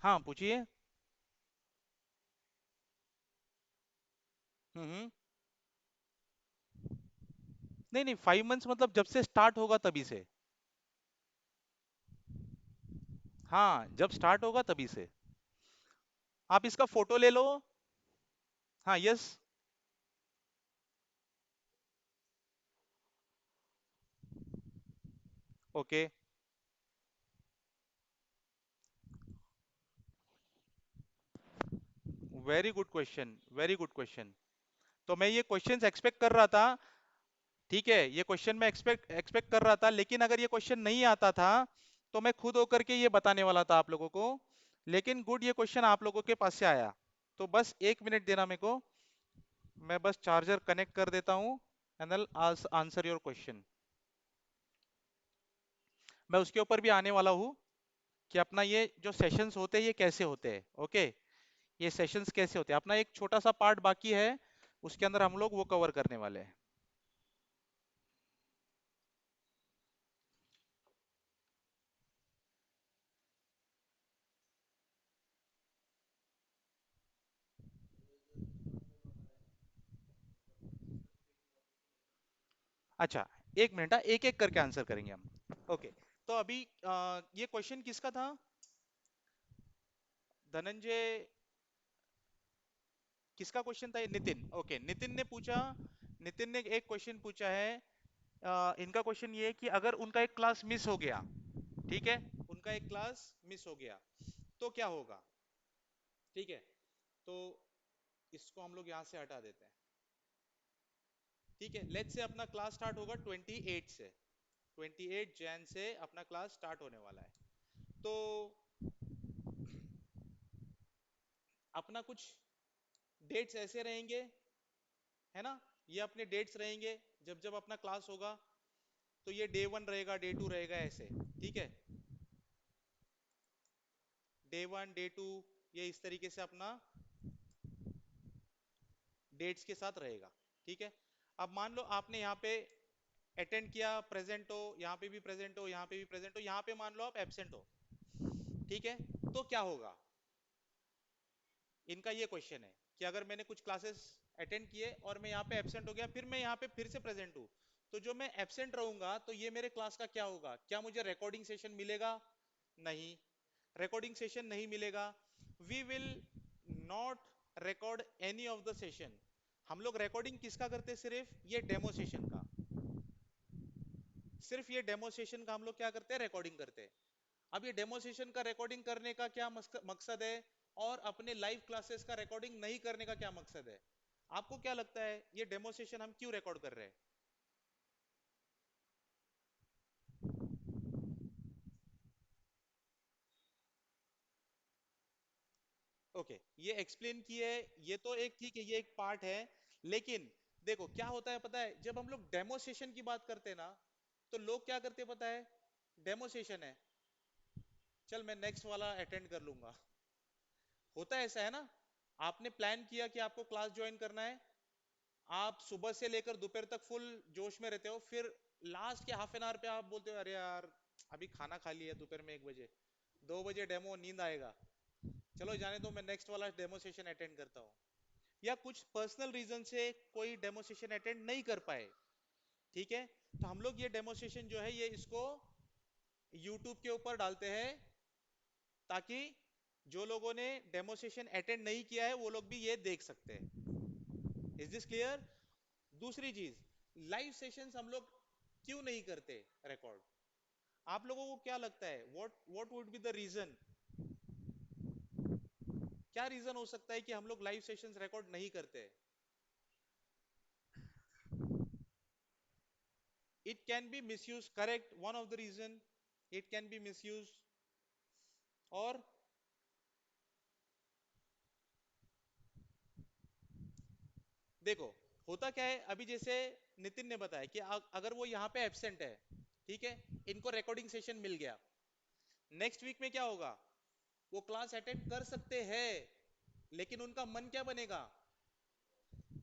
हाँ पूछिए। हम्म। नहीं नहीं, 5 मंथ्स मतलब जब से स्टार्ट होगा तभी से। हाँ, जब स्टार्ट होगा तभी से। आप इसका फोटो ले लो। हाँ, yes. Okay, very good question, very good question. तो मैं ये क्वेश्चंस एक्सपेक्ट कर रहा था, ठीक है, ये क्वेश्चन मैं एक्सपेक्ट एक्सपेक्ट कर रहा था, लेकिन अगर ये क्वेश्चन नहीं आता था तो मैं खुद होकर के ये बताने वाला था आप लोगों को। लेकिन गुड, ये क्वेश्चन आप लोगों के पास से आया। तो बस 1 मिनट देना मेरे को, मैं बस चार्जर कनेक्ट कर देता हूँ and I answer your question. मैं उसके ऊपर भी आने वाला हूँ कि अपना ये जो सेशंस होते हैं ये कैसे होते हैं, ओके। ये सेशंस कैसे होते हैं, अपना एक छोटा सा पार्ट बाकी है, उसके अंदर हम लोग वो कवर करने वाले हैं। अच्छा, 1 मिनट, एक एक करके आंसर करेंगे हम। ओके, तो अभी ये क्वेश्चन किसका था, धनंजय, किसका क्वेश्चन था ये? नितिन, ओके, नितिन ने पूछा, नितिन ने एक क्वेश्चन पूछा है। इनका क्वेश्चन ये है कि अगर उनका एक क्लास मिस हो गया, ठीक है, उनका एक क्लास मिस हो गया तो क्या होगा, ठीक है। तो इसको हम लोग यहाँ से हटा देते हैं, ठीक है। लेट्स से अपना क्लास स्टार्ट होगा 28 से, 28 जैन से अपना क्लास स्टार्ट होने वाला है। तो अपना कुछ डेट्स ऐसे रहेंगे, है ना, ये अपने डेट्स रहेंगे जब जब अपना क्लास होगा। तो ये डे 1 रहेगा, डे 2 रहेगा, ऐसे, ठीक है। डे 1 डे 2 ये इस तरीके से अपना डेट्स के साथ रहेगा, ठीक है। अब मान लो आपने यहाँ पे अटेंड किया, प्रेजेंट हो, यहाँ पे भी प्रेजेंट हो, यहाँ पे भी प्रेजेंट हो, यहाँ पे मान लो आप एब्सेंट हो, ठीक है। तो क्या होगा, इनका ये क्वेश्चन है कि अगर मैंने कुछ क्लासेस अटेंड किए और मैं यहाँ पे एब्सेंट हो गया, फिर मैं यहाँ पे फिर से प्रेजेंट हूँ, तो जो मैं एब्सेंट रहूंगा तो ये मेरे क्लास का क्या होगा, क्या मुझे रिकॉर्डिंग सेशन मिलेगा? नहीं, रिकॉर्डिंग सेशन नहीं मिलेगा। We will not record any of the session. हम लोग रिकॉर्डिंग किसका करते हैं, सिर्फ ये डेमो सेशन का, सिर्फ ये डेमो सेशन का हम लोग क्या करते हैं, रिकॉर्डिंग करते हैं। अब ये डेमोस्ट्रेशन का रिकॉर्डिंग करने का क्या मकसद है, और अपने लाइव क्लासेस का रिकॉर्डिंग नहीं करने का क्या मकसद है? आपको क्या लगता है ये डेमोस्ट्रेशन हम क्यों रिकॉर्ड कर रहे हैं? ओके, ये एक्सप्लेन किए, ये तो एक ठीक है, ये एक पार्ट है। लेकिन देखो क्या होता है पता है, जब हम लोग डेमोस्ट्रेशन की बात करते हैं ना, तो लोग क्या करते हैं पता है, डेमोस्ट्रेशन है, चल मैं नेक्स्ट वाला अटेंड कर लूंगा। होता है ऐसा, है ना। आपने प्लान किया कि आपको क्लास ज्वाइन करना है, आप सुबह से लेकर दोपहर तक फुल जोश में रहते हो, फिर लास्ट के हाफ एन आवर पे आप बोलते हो अरे यार अभी खाना खा लिया दोपहर में 1 बजे, 2 बजे डेमो, नींद आएगा, चलो जाने दो, मैं नेक्स्ट वाला डेमो सेशन अटेंड करता हूँ। या कुछ पर्सनल रीजन से कोई डेमो सेशन अटेंड नहीं कर पाए, ठीक है। तो हम लोग ये डेमो सेशन जो है ये इसको यूट्यूब के ऊपर डालते हैं, ताकि जो लोगों ने डेमो सेशन अटेंड नहीं किया है वो लोग भी ये देख सकते हैं। Is this clear? दूसरी चीज, लाइव सेशंस हम लोग क्यों नहीं करते रिकॉर्ड? आप लोगों को क्या लगता है, what would be the reason? क्या रीजन हो सकता है कि हम लोग लाइव सेशंस रिकॉर्ड नहीं करते? It can be misuse, correct, one of the reason, it can be misuse. और देखो होता क्या है, अभी जैसे नितिन ने बताया कि अगर वो यहाँ पे एब्सेंट है, ठीक है, इनको रिकॉर्डिंग सेशन मिल गया, नेक्स्ट वीक में क्या होगा, वो क्लास अटेंड कर सकते हैं, लेकिन उनका मन क्या बनेगा,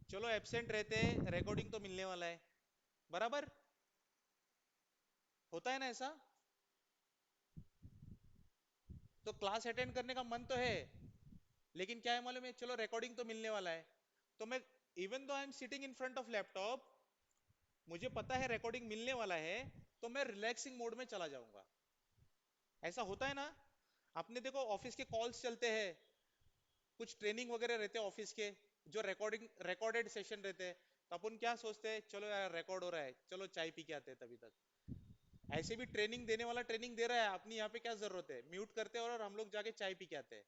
चलो एब्सेंट रहते हैं, रिकॉर्डिंग तो मिलने वाला है, बराबर। होता है ना ऐसा। तो क्लास अटेंड करने का मन तो है, लेकिन क्या है मालूम है, चलो रिकॉर्डिंग तो मिलने वाला है, तो मैं even though I am sitting in front of laptop, मुझे पता है रिकॉर्डिंग मिलने वाला है, तो मैं रिलैक्सिंग मोड में चला जाऊंगा। ऐसा होता है ना। आपने देखो ऑफिस के कॉल्स चलते हैं, कुछ ट्रेनिंग वगैरह रहते हैं ऑफिस के, जो रिकॉर्डेड सेशन रहते हैं, तो अपन क्या सोचते हैं, चलो यार रिकॉर्ड हो रहा है, चलो चाय पी के आते हैं तभी तक। ऐसे भी ट्रेनिंग देने वाला ट्रेनिंग दे रहा है, अपनी यहाँ पे क्या जरूरत है, म्यूट करते हैं और हम लोग जाके चाय पी के आते हैं,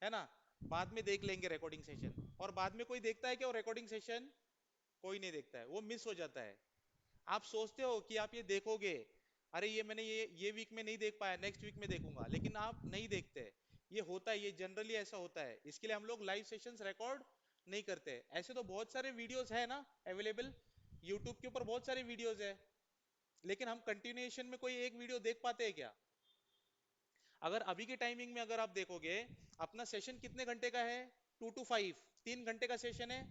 है ना। बाद में देख लेंगे रिकॉर्डिंग सेशन, और बाद में कोई देखता है कि वो रिकॉर्डिंग सेशन, कोई नहीं देखता है, वो मिस हो जाता है। आप सोचते हो कि आप ये देखोगे, अरे ये मैंने ये वीक में नहीं देख पाया, नेक्स्ट वीक में देखूंगा, लेकिन आप नहीं देखते। ये होता है, ये जनरली ऐसा होता है, इसके लिए हम लोग लाइव सेशंस रिकॉर्ड नहीं करते। ऐसे तो बहुत सारे वीडियोस है ना अवेलेबल, यूट्यूब के ऊपर बहुत सारे वीडियोस है, लेकिन हम कंटिन्यूएशन में कोई एक वीडियो देख पाते हैं क्या? अगर अभी के टाइमिंग में अगर आप देखोगे, अपना सेशन कितने घंटे का है, 2 to 5, 3 घंटे का सेशन है,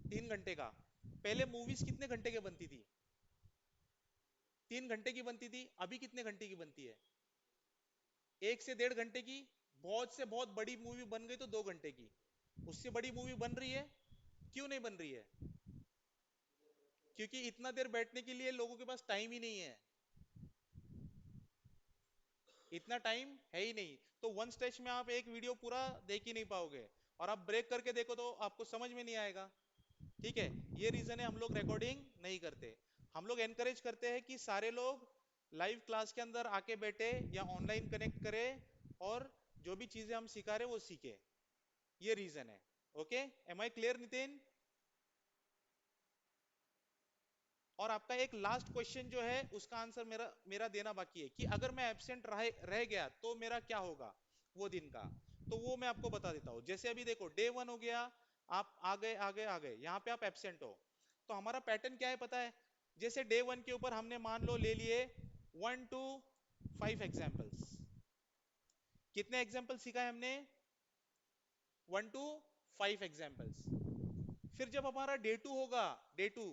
3 घंटे का। पहले मूवीज कितने घंटे के बनती थी, 3 घंटे की बनती थी, अभी कितने घंटे की बनती है, 1 से 1.5 घंटे की। बहुत से बहुत बड़ी मूवी बन गई तो 2 घंटे की, उससे बड़ी मूवी बन रही है, क्यों नहीं बन रही है? क्योंकि इतना देर बैठने के लिए लोगों के पास टाइम ही नहीं है, इतना टाइम है ही नहीं। तो वन स्ट्रेच में आप एक वीडियो पूरा देख ही नहीं पाओगे, और आप ब्रेक करके देखो तो आपको समझ में नहीं आएगा, ठीक है। ये रीजन है हम लोग रिकॉर्डिंग नहीं करते। हम लोग एनकरेज करते हैं कि सारे लोग लाइव क्लास के अंदर आके बैठे या ऑनलाइन कनेक्ट करें, और जो भी चीजें हम सिखा रहे हैं वो सीखे, ये रीजन है। Okay, am I clear Nitin? और आपका एक लास्ट क्वेश्चन जो है उसका आंसर मेरा मेरा देना बाकी है कि अगर मैं एब्सेंट रह गया तो मेरा क्या होगा वो दिन का। तो वो मैं आपको बता देता हूं। जैसे अभी देखो डे 1 हो गया, आप आ गए यहाँ पे आप एब्सेंट हो। तो हमारा पैटर्न क्या है पता है? जैसे डे 1 के ऊपर हमने मान लो ले लिए 1 to 5 एग्जाम्पल्स। कितने एग्जाम्पल सीखा है हमने? 1 to 5 एग्जाम्पल्स। फिर जब हमारा डे 2 होगा, डे 2,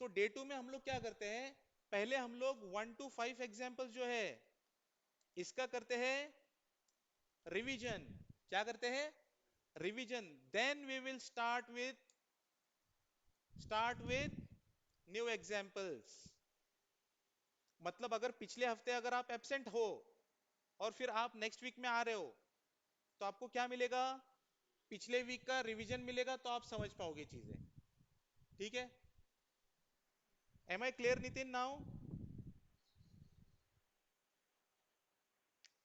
तो डे 2 में हम लोग क्या करते हैं? पहले हम लोग 1 to 5 एग्जाम्पल्स जो है इसका करते हैं रिवीजन। क्या करते हैं? Revision. Then we will start with new examples. मतलब अगर पिछले हफ्ते अगर आप एब्सेंट हो और फिर आप नेक्स्ट वीक में आ रहे हो, तो आपको क्या मिलेगा? पिछले वीक का रिवीजन मिलेगा, तो आप समझ पाओगे चीजें। ठीक है? Am I clear Nitin now?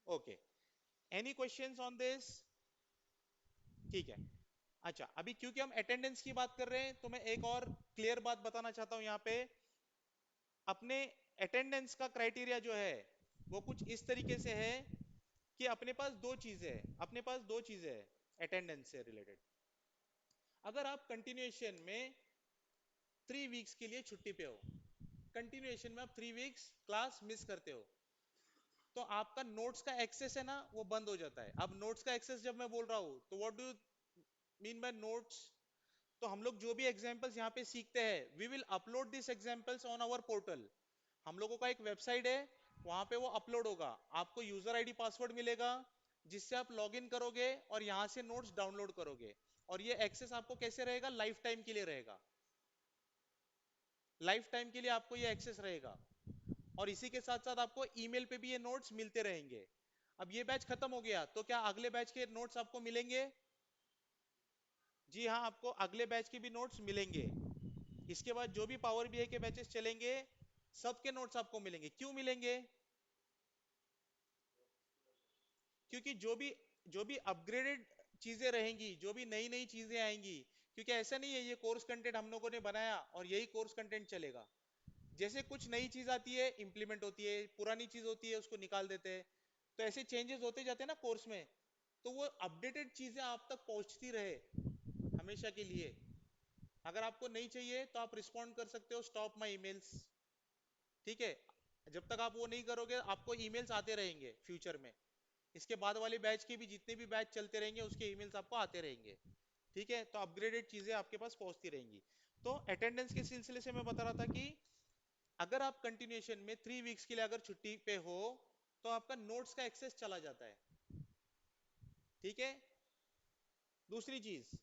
Okay. Any questions on this? ठीक है। अच्छा, अभी क्योंकि हम अटेंडेंस की बात कर रहे हैं तो मैं एक और क्लियर बात बताना चाहता हूं यहाँ पे। अपने अटेंडेंस का क्राइटेरिया जो है वो कुछ इस तरीके से है कि अपने पास दो चीजें हैं अटेंडेंस से रिलेटेड। अगर आप कंटिन्यूएशन में 3 वीक्स के लिए छुट्टी पे हो, कंटिन्यूएशन में आप 3 वीक्स क्लास मिस करते हो, तो आपका नोट्स का एक्सेस है ना वो बंद हो जाता है। अब नोट्स का एक्सेस जब मैं बोल रहा हूं तो what do mean by notes? तो हम लोग जो भी एग्जांपल्स यहाँ पे सीखते हैं, we will upload this examples on our portal. हम लोगों का एक वेबसाइट है, वहां पे वो अपलोड होगा। आपको यूजर आईडी पासवर्ड मिलेगा जिससे आप लॉग इन करोगे और यहाँ से नोट्स डाउनलोड करोगे। और ये एक्सेस आपको कैसे रहेगा? लाइफ टाइम के लिए रहेगा। लाइफ टाइम के लिए आपको ये एक्सेस रहेगा। और इसी के साथ साथ आपको ईमेल पे भी ये नोट्स मिलते रहेंगे। अब ये बैच खत्म हो गया तो क्या अगले बैच के नोट्स आपको मिलेंगे? जी हाँ, आपको अगले बैच के भी नोट्स मिलेंगे। इसके बाद जो भी पावर बीआई के बैचेस चलेंगे सबके नोट्स आपको मिलेंगे। क्यों मिलेंगे? क्योंकि जो भी अपग्रेडेड चीजें रहेंगी, जो भी नई नई चीजें आएंगी। क्योंकि ऐसा नहीं है ये कोर्स कंटेंट हम लोगों ने बनाया और यही कोर्स कंटेंट चलेगा। जैसे कुछ नई चीज आती है इंप्लीमेंट होती है, पुरानी चीज होती है उसको निकाल देते हैं। तो ऐसे चेंजेस होते जाते हैं ना कोर्स में। तो वो अपडेटेड चीजें आप तक पहुंचती रहे हमेशा के लिए। अगर आपको नहीं चाहिए तो आप रिस्पॉन्ड कर सकते हो स्टॉप माई ईमेल्स। ठीक है? जब तक आप वो नहीं करोगे आपको ईमेल्स आते रहेंगे फ्यूचर में। इसके बाद वाले बैच के भी जितने भी बैच चलते रहेंगे उसके ईमेल्स आपको आते रहेंगे। ठीक है? तो अपग्रेडेड चीजें आपके पास पहुंचती रहेंगी। तो अटेंडेंस के सिलसिले से मैं बता रहा था कि अगर आप कंटिन्यूएशन में 3 वीक्स के लिए अगर छुट्टी पे हो तो आपका नोट्स का एक्सेस चला जाता है। ठीक है? दूसरी चीज,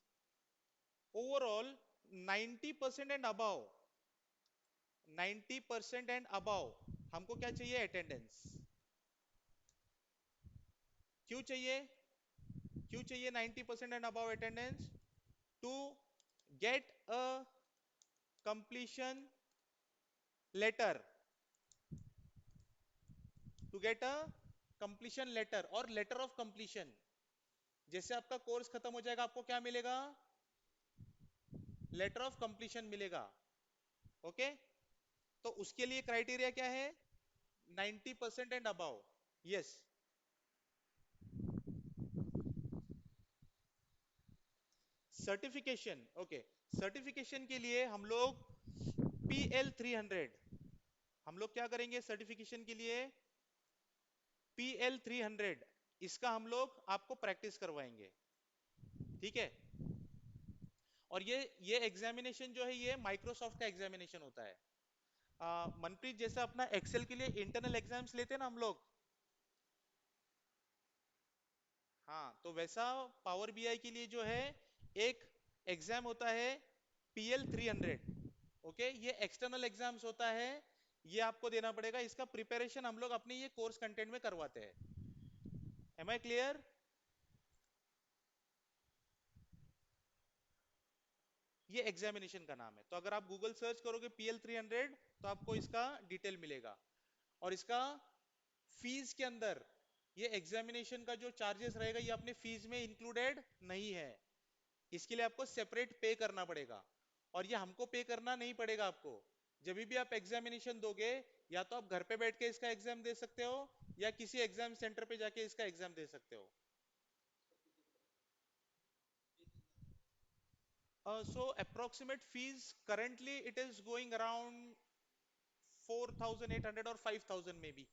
overall 90% and above, 90% and above हमको क्या चाहिए? अटेंडेंस। क्यों चाहिए? क्यों चाहिए 90% and above attendance? To get a completion letter, to get a completion letter और लेटर ऑफ कंप्लीशन। जैसे आपका कोर्स खत्म हो जाएगा आपको क्या मिलेगा? लेटर ऑफ कंप्लीशन मिलेगा। ओके? तो उसके लिए क्राइटेरिया क्या है? 90% and above. Yes. Certification, okay. Certification के लिए हम लोग PL 300, हम लोग क्या करेंगे सर्टिफिकेशन के लिए? PL 300, इसका हम लोग आपको प्रैक्टिस करवाएंगे। ठीक है? और ये एग्जामिनेशन जो है ये माइक्रोसॉफ्ट का एग्जामिनेशन होता है। मनप्रीत, जैसे अपना एक्सेल के लिए इंटरनल एग्जाम्स लेते हैं ना हम लोग, हाँ, तो वैसा पावर बीआई के लिए जो है एक एग्जाम होता है PL 300। ओके? ये एक्सटर्नल एग्जाम्स होता है, ये आपको देना पड़ेगा। इसका प्रिपरेशन हम लोग अपने ये कोर्स कंटेंट में करवाते हैं। Am I clear? ये एग्जामिनेशन का नाम है। तो अगर आप गूगल सर्च करोगे PL 300 तो आपको इसका डिटेल मिलेगा। और इसका फीस के अंदर ये एग्जामिनेशन का जो चार्जेस रहेगा ये अपने फीस में इंक्लूडेड नहीं है। इसके लिए आपको सेपरेट पे करना पड़ेगा। और ये हमको पे करना नहीं पड़ेगा आपको। जब भी आप एग्जामिनेशन दोगे, या तो आप घर पे बैठ के इसका एग्जाम दे सकते हो, या किसी एग्जाम सेंटर पे जाके इसका एग्जाम दे सकते हो। So approximate fees currently it is going around 4,800 और 5,000 में भी,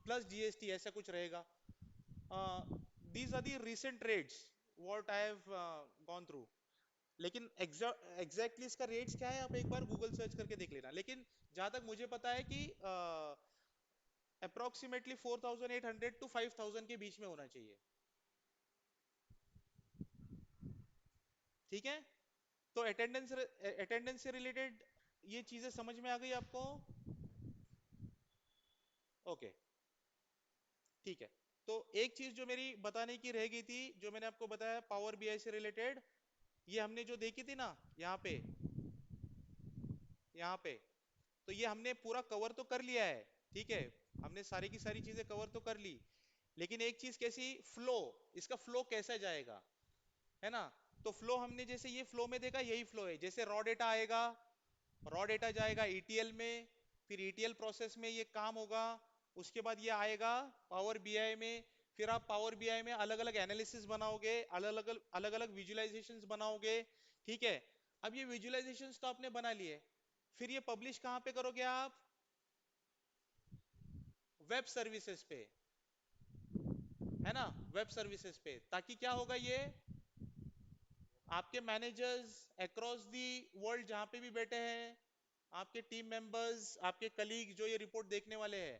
प्लस जीएसटी ऐसा कुछ रहेगा। These are the recent rates what I have gone through. लेकिन एग्जैक्टली इसका रेट्स क्या है आप एक बार गूगल सर्च करके देख लेना, लेकिन जहां तक मुझे पता है कि अप्रोक्सीमेटली 4,800 टू 5,000 के बीच में होना चाहिए। ठीक है, तो अटेंडेंस से रिलेटेड ये चीजें समझ में आ गई आपको? ओके, ठीक है। तो एक चीज जो मेरी बताने की रह गई थी, जो मैंने आपको बताया पावर बीआई से रिलेटेड, ये हमने जो देखी थी ना यहाँ पे, यहाँ पे, तो ये हमने पूरा कवर तो कर लिया है। ठीक है, हमने सारी की सारी चीजें कवर तो कर ली, लेकिन एक चीज कैसी, फ्लो, इसका फ्लो कैसा जाएगा, है ना? तो फ्लो हमने जैसे ये फ्लो में देखा, यही फ्लो है, जैसे रॉ डेटा आएगा, रॉ डेटा जाएगा ईटीएल में, फिर ईटीएल प्रोसेस में ये काम होगा, उसके बाद ये आएगा पावर बीआई में, फिर आप पावर बीआई में अलग अलग एनालिसिस बनाओगे, अलग अलग विजुअलाइजेशंस बनाओगे। ठीक है, अब ये विजुअलाइजेशंस तो आपने बना लिए, फिर ये पब्लिश कहां पे करोगे आप? वेब सर्विसेज पे, है ना, वेब सर्विसेज पे, ताकि क्या होगा, ये आपके मैनेजर्स अक्रॉस दी वर्ल्ड जहां पे भी बैठे हैं, आपके टीम मेंबर्स, आपके कलीग जो ये रिपोर्ट देखने वाले हैं,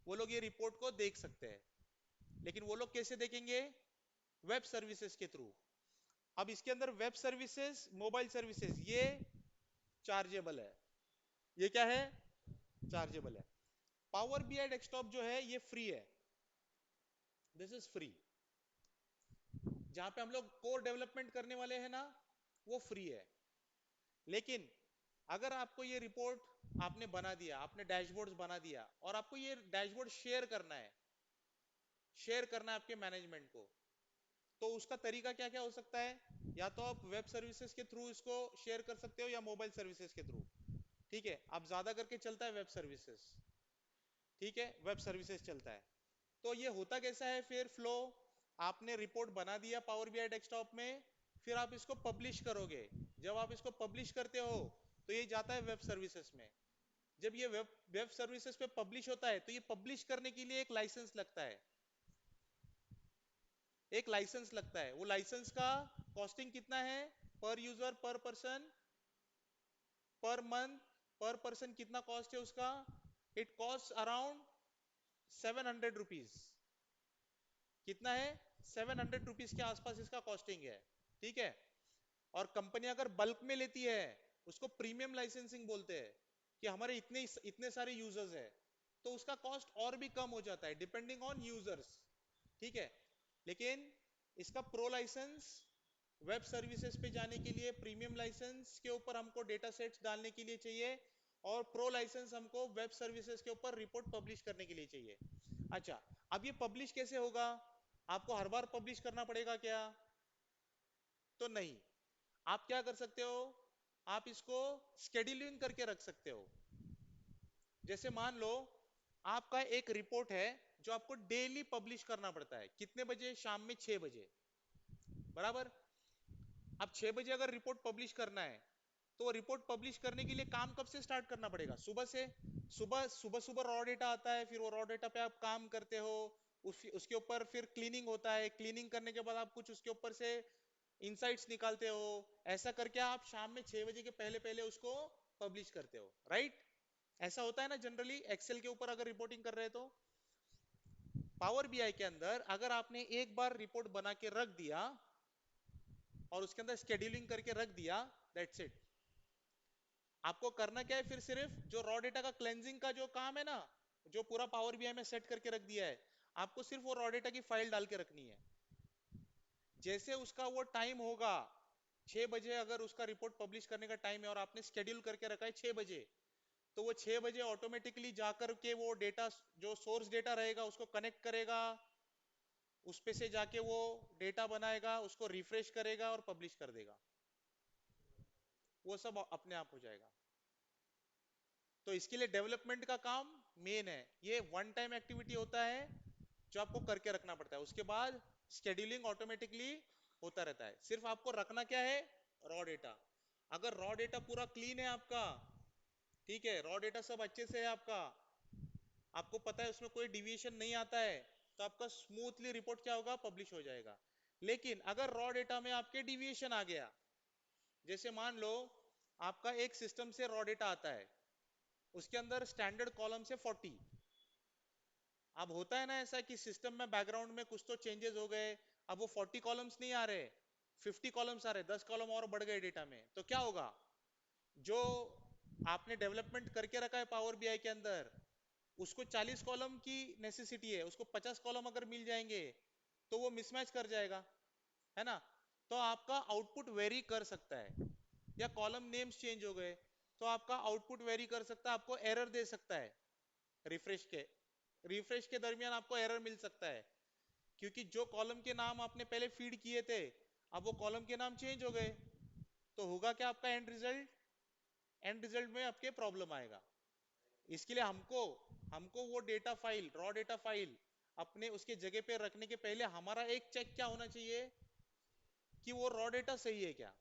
वो लोग ये रिपोर्ट को देख सकते हैं। लेकिन वो लोग कैसे देखेंगे? वेब सर्विसेज के थ्रू। अब इसके अंदर वेब सर्विसेज, मोबाइल सर्विसेज, ये चार्जेबल है। ये क्या है? चार्जेबल है। पावर बीआई डेस्कटॉप जो है ये फ्री है, दिस इज फ्री। जहां पे हम लोग कोर डेवलपमेंट करने वाले हैं ना, वो फ्री है। लेकिन अगर आपको ये रिपोर्ट आपने बना दिया, आपने डैशबोर्ड्स बना दिया, और आपको ये डैशबोर्ड शेयर करना है, शेयर करना है आपके मैनेजमेंट को, तो उसका तरीका क्या क्या हो सकता है? या तो आप वेब सर्विसेज के थ्रू इसको शेयर कर सकते हो, या मोबाइल सर्विसेज के थ्रू। ठीक है, अब ज्यादा करके चलता है वेब सर्विसेज। ठीक है, वेब सर्विसेज चलता है। तो ये होता कैसा है फिर फ्लो? आपने रिपोर्ट बना दिया पावर बीआई डेस्कटॉप में, फिर आप इसको पब्लिश करोगे। जब आप इसको पब्लिश करते हो, तो ये जाता है वेब सर्विसेज में। जब ये वेब वेब सर्विसेज पे पब्लिश होता है, तो ये पब्लिश करने के लिए एक लाइसेंस लगता है, एक लाइसेंस लगता है। वो लाइसेंस का कॉस्टिंग कितना है? पर यूजर, पर पर्सन, पर मंथ, पर पर्सन कितना कॉस्ट है उसका? It cost around 700 rupees. कितना है? 700 रुपीज के आसपास इसका कॉस्टिंग है। ठीक है, और कंपनी अगर बल्क में लेती है, उसको प्रीमियम लाइसेंसिंग बोलते हैं, कि हमारे इतने इतने सारे यूजर्स है, तो उसका कॉस्ट और भी कम हो जाता है डिपेंडिंग ऑन यूजर्स। ठीक है, लेकिन इसका प्रो लाइसेंस, वेब सर्विसेज पे जाने के लिए प्रीमियम लाइसेंस के ऊपर हमको डेटा सेट्स डालने के लिए चाहिए, और प्रो लाइसेंस हमको वेब सर्विसेज के ऊपर रिपोर्ट पब्लिश करने के लिए चाहिए। अच्छा, अब ये पब्लिश कैसे होगा? आपको हर बार पब्लिश करना पड़ेगा क्या? तो नहीं। आप क्या कर सकते हो? आप इसको स्केड्यूलिंग करके रख सकते हो। जैसे मान लो आपका एक रिपोर्ट है जो आपको डेली पब्लिश करना पड़ता है, कितने बजे? शाम में 6 बजे, बराबर। अब 6 बजे अगर रिपोर्ट पब्लिश करना है, तो रिपोर्ट पब्लिश करने के लिए काम कब से स्टार्ट करना पड़ेगा? सुबह से। सुबह सुबह सुबह रॉ डेटा आता है, फिर वो रॉ डेटा पे आप काम करते हो, उसके ऊपर फिर क्लीनिंग होता है, क्लीनिंग करने के बाद आप कुछ उसके ऊपर से इंसाइट्स निकालते हो। ऐसा करके आप शाम में 6 बजे के पहले पहले उसको पब्लिश करते हो, राइट? ऐसा होता है ना जनरली, एक्सेल के ऊपर अगर रिपोर्टिंग कर रहे हैं तो। पावर बीआई के अंदर अगर आपने एक बार रिपोर्ट बना के रख दिया, और उसके अंदर शेड्यूलिंग करके रख दिया, दैट्स इट। आपको करना क्या है फिर? सिर्फ जो रॉ डेटा का क्लेंजिंग का जो काम है ना, जो पूरा पावर बीआई में सेट करके रख दिया है, आपको सिर्फ वो रॉ डेटा की फाइल डाल के रखनी है। जैसे उसका वो टाइम होगा, 6 बजे अगर उसका रिपोर्ट पब्लिश करने का टाइम है और आपने शेड्यूल करके रखा है 6 बजे, तो वो 6 बजे ऑटोमेटिकली जाकर के वो डेटा, जो सोर्स डेटा रहेगा उसको कनेक्ट करेगा, उस पे से जाके वो डेटा बनाएगा, उसको रिफ्रेश करेगा और पब्लिश कर देगा। वो सब अपने आप हो जाएगा। तो इसके लिए डेवलपमेंट का काम मेन है, ये वन टाइम एक्टिविटी होता है जो आपको करके रखना पड़ता है, उसके बाद शेड्यूलिंग ऑटोमेटिकली होता रहता है। सिर्फ आपको रखना क्या है, रॉ डेटा। अगर रॉ डेटा पूरा क्लीन है आपका, ठीक है, रॉ डेटा सब अच्छे से है आपका, आपको पता है उसमें कोई डिविएशन नहीं आता है, तो आपका स्मूथली रिपोर्ट क्या होगा, पब्लिश हो जाएगा। लेकिन अगर रॉ डेटा में आपके डिविएशन आ गया, जैसे मान लो आपका एक सिस्टम से रॉ डेटा आता है, उसके अंदर स्टैंडर्ड कॉलम से 40, अब होता है ना ऐसा कि सिस्टम में बैकग्राउंड में कुछ तो चेंजेस हो गए, अब वो 40 कॉलम्स नहीं आ रहे, 50 कॉलम्स आ रहे, 10 कॉलम और बढ़ गए डेटा में, तो क्या होगा, जो आपने डेवलपमेंट करके रखा है पावर बीआई के अंदर, उसको 40 कॉलम की नेसेसिटी है, उसको 50 कॉलम अगर मिल जाएंगे तो वो मिसमैच कर जाएगा, है ना। तो आपका आउटपुट वेरी कर सकता है, या कॉलम नेम्स चेंज हो गए तो आपका आउटपुट वेरी कर सकता है, आपको एरर दे सकता है, रिफ्रेश के दरमियान आपको एरर मिल सकता है, क्योंकि जो कॉलम के नाम आपने पहले फीड किए थे, अब वो कॉलम के नाम चेंज हो गए, तो होगा क्या, आपका एंड रिजल्ट में आपके प्रॉब्लम आएगा। इसके लिए हमको हमको वो data file, raw data file अपने उसके जगह पे रखने के पहले हमारा एक चेक क्या होना चाहिए, कि वो रॉ डेटा सही है क्या,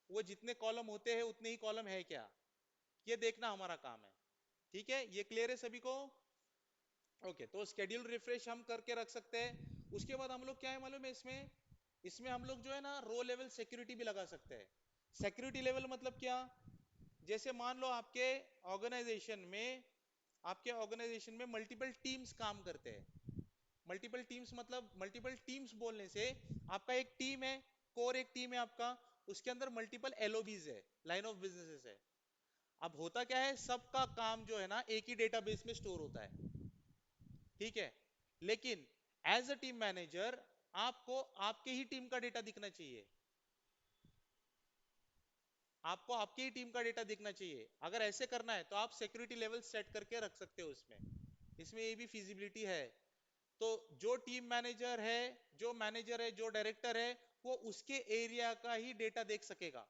वो जितने कॉलम होते हैं उतने ही कॉलम है क्या, ये देखना हमारा काम है। ठीक है, ये क्लियर है सभी को। ओके, तो स्केड्यूल रिफ्रेश हम करके रख सकते हैं। उसके बाद हम लोग क्या है मालूम है, इसमें इसमें हम लोग जो है ना रो लेवल सिक्योरिटी भी लगा सकते हैं। सिक्योरिटी लेवल मतलब क्या, जैसे मान लो आपके ऑर्गेनाइजेशन में मल्टीपल टीम्स काम करते हैं। मल्टीपल टीम्स मतलब, मल्टीपल टीम्स बोलने से आपका एक टीम है, कोर एक टीम है आपका, उसके अंदर मल्टीपल एलओबीज है, लाइन ऑफ बिजनेसेस है। अब होता क्या है, सबका काम जो है ना एक ही डेटाबेस में स्टोर होता है, ठीक है, लेकिन एज अ टीम मैनेजर आपको आपके ही टीम का डेटा दिखना चाहिए, आपको आपकी ही टीम का डेटा दिखना चाहिए। अगर ऐसे करना है तो आप सिक्योरिटी लेवल सेट करके रख सकते हो उसमें, इसमें ये भी फिजिबिलिटी है। तो जो टीम मैनेजर है, जो डायरेक्टर है, वो उसके एरिया का ही डेटा देख सकेगा।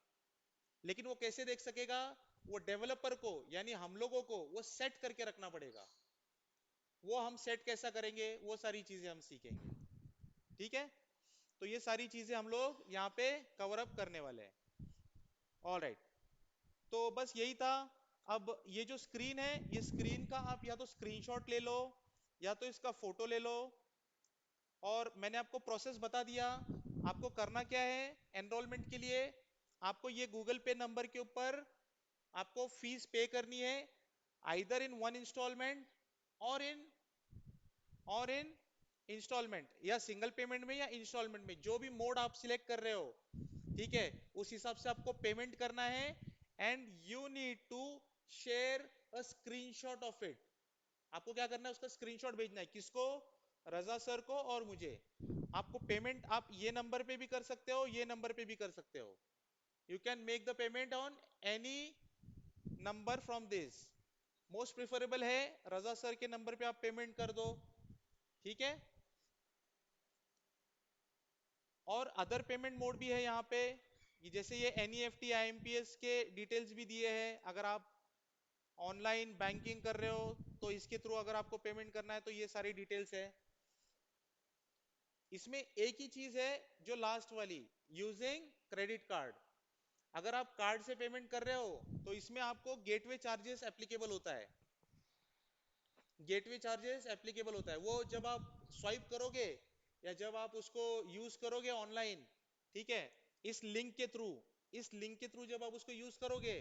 लेकिन वो कैसे देख सकेगा, वो डेवलपर को यानी हम लोगों को वो सेट करके रखना पड़ेगा। वो हम सेट कैसा करेंगे, वो सारी चीजें हम सीखेंगे, ठीक है। तो ये सारी चीजें हम लोग यहाँ पे कवर अप करने वाले हैं। ऑल राइट, तो बस यही था। अब ये जो स्क्रीन है, ये स्क्रीन का आप या तो स्क्रीनशॉट ले लो या तो इसका फोटो ले लो, और मैंने आपको प्रोसेस बता दिया। आपको करना क्या है, एनरोलमेंट के लिए आपको ये गूगल पे नंबर के ऊपर आपको फीस पे करनी है, आइदर इन वन इंस्टॉलमेंट और इन इंस्टॉलमेंट, या सिंगल पेमेंट में या इंस्टॉलमेंट में, जो भी मोड आप सिलेक्ट कर रहे हो, ठीक है, उस हिसाब से आपको पेमेंट करना है। And you need to share a screenshot of it. आपको क्या करना है, उसका स्क्रीनशॉट भेजना है, किसको, रजा सर को और मुझे। आपको पेमेंट आप ये नंबर पे भी कर सकते हो, ये नंबर पे भी कर सकते हो, you can make the payment on any number from this. Most preferable है रजा सर के नंबर पे आप पेमेंट कर दो, ठीक है। और अदर पेमेंट मोड भी है यहाँ पे, जैसे ये एनईएफटी आईएमपीएस के डिटेल्स भी दिए हैं। अगर आप ऑनलाइन बैंकिंग कर रहे हो तो इसके थ्रू अगर आपको पेमेंट करना है तो ये सारी डिटेल्स है। इसमें एक ही चीज है जो लास्ट वाली, यूजिंग क्रेडिट कार्ड। अगर आप कार्ड से पेमेंट कर रहे हो तो इसमें आपको गेटवे चार्जेस एप्लीकेबल होता है, गेटवे चार्जेस एप्लीकेबल होता है। वो जब आप स्वाइप करोगे या जब आप उसको यूज करोगे ऑनलाइन, ठीक है, इस लिंक के थ्रू, जब आप उसको यूज करोगे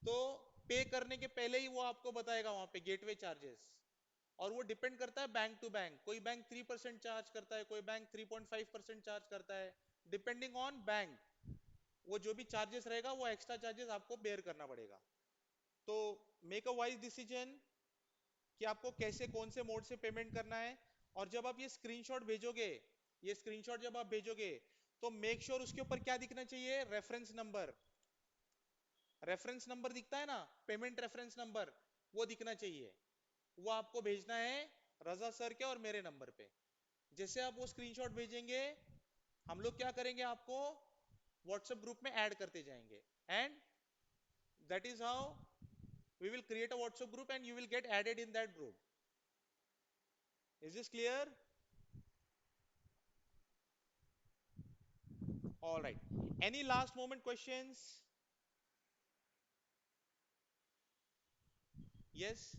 तो पे करने के पहले ही वो आपको बताएगा वहां पे गेटवे चार्जेस। और वो डिपेंड करता है बैंक टू बैंक, कोई बैंक 3% चार्ज करता है, कोई बैंक 3.5% चार्ज करता है, डिपेंडिंग ऑन बैंक। वो जो भी चार्जेस रहेगा वो एक्स्ट्रा चार्जेस आपको बेयर करना पड़ेगा। तो मेक अ वाइज डिसीजन कि आपको कैसे कौन से मोड से पेमेंट करना है। और जब आप ये स्क्रीनशॉट भेजोगे, जब आप भेजोगे तो मेक श्योर उसके ऊपर क्या दिखना चाहिए, रेफरेंस नंबर। रेफरेंस नंबर दिखता है ना, पेमेंट रेफरेंस नंबर, वो दिखना चाहिए। वो आपको भेजना है रजा सर के और मेरे नंबर पे। जैसे आप वो स्क्रीनशॉट भेजेंगे, हम लोग क्या करेंगे, आपको व्हाट्सएप ग्रुप में ऐड करते जाएंगे, and that is how We will create a WhatsApp group and you will get added in that group. Is this clear? All right. Any last moment questions? Yes.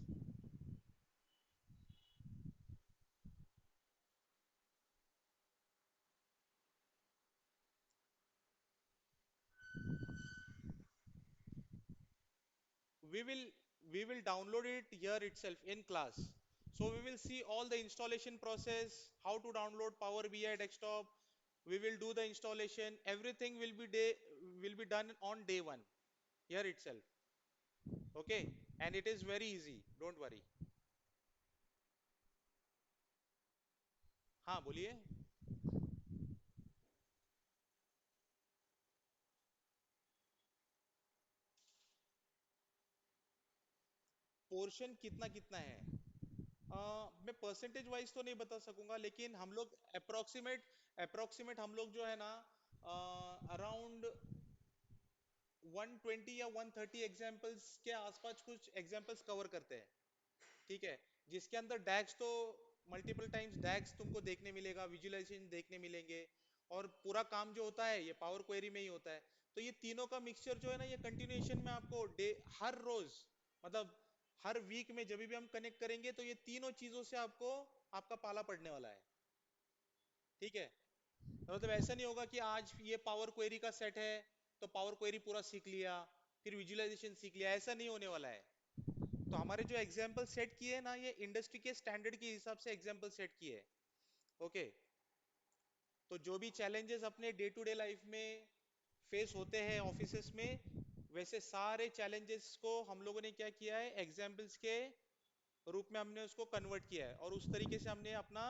we will we will download it here itself in class. So we will see all the installation process, how to download Power BI desktop. We will do the installation. Everything will be done on day one here itself. Okay, and it is very easy. Don't worry. हाँ बोलिए. Portion कितना कितना है? मैं percentage wise तो नहीं बता सकूंगा, लेकिन हम लोग अप्रोक्सीमेट हम लोग जो है ना, अराउंड 120 या 130 एग्जाम्पल्स के आसपास कुछ एग्जाम्पल्स कवर करते हैं. ठीक है. जिसके अंदर डैक्स तो मल्टीपल टाइम्स डैक्स तुमको देखने मिलेगा, विजुअलाइजेशन देखने मिलेंगे, और पूरा काम जो होता है ये पावर क्वेरी में ही होता है. तो ये तीनों का मिक्सचर जो है ना, ये कंटिन्यूएशन में आपको डे, हर रोज, मतलब हर वीक में जब भी हम कनेक्ट करेंगे तो ये तीनों चीजों से आपको आपका पाला पड़ने वाला है. ठीक है. तो मतलब ऐसा नहीं होगा कि आज ये पावर क्वेरी का सेट है तो पावर क्वेरी पूरा सीख लिया, फिर विजुअलाइजेशन सीख लिया, ऐसा नहीं होने वाला है. तो हमारे जो एग्जाम्पल सेट किए हैं ना, ये इंडस्ट्री के स्टैंडर्ड के हिसाब से एग्जाम्पल सेट किए हैं. ओके. तो जो भी चैलेंजेस अपने डे टू डे लाइफ में फेस होते हैं ऑफिसेस में, वैसे सारे चैलेंजेस को हम लोगों ने क्या किया है, एग्जाम्पल्स के रूप में हमने उसको कन्वर्ट किया है, और उस तरीके से हमने अपना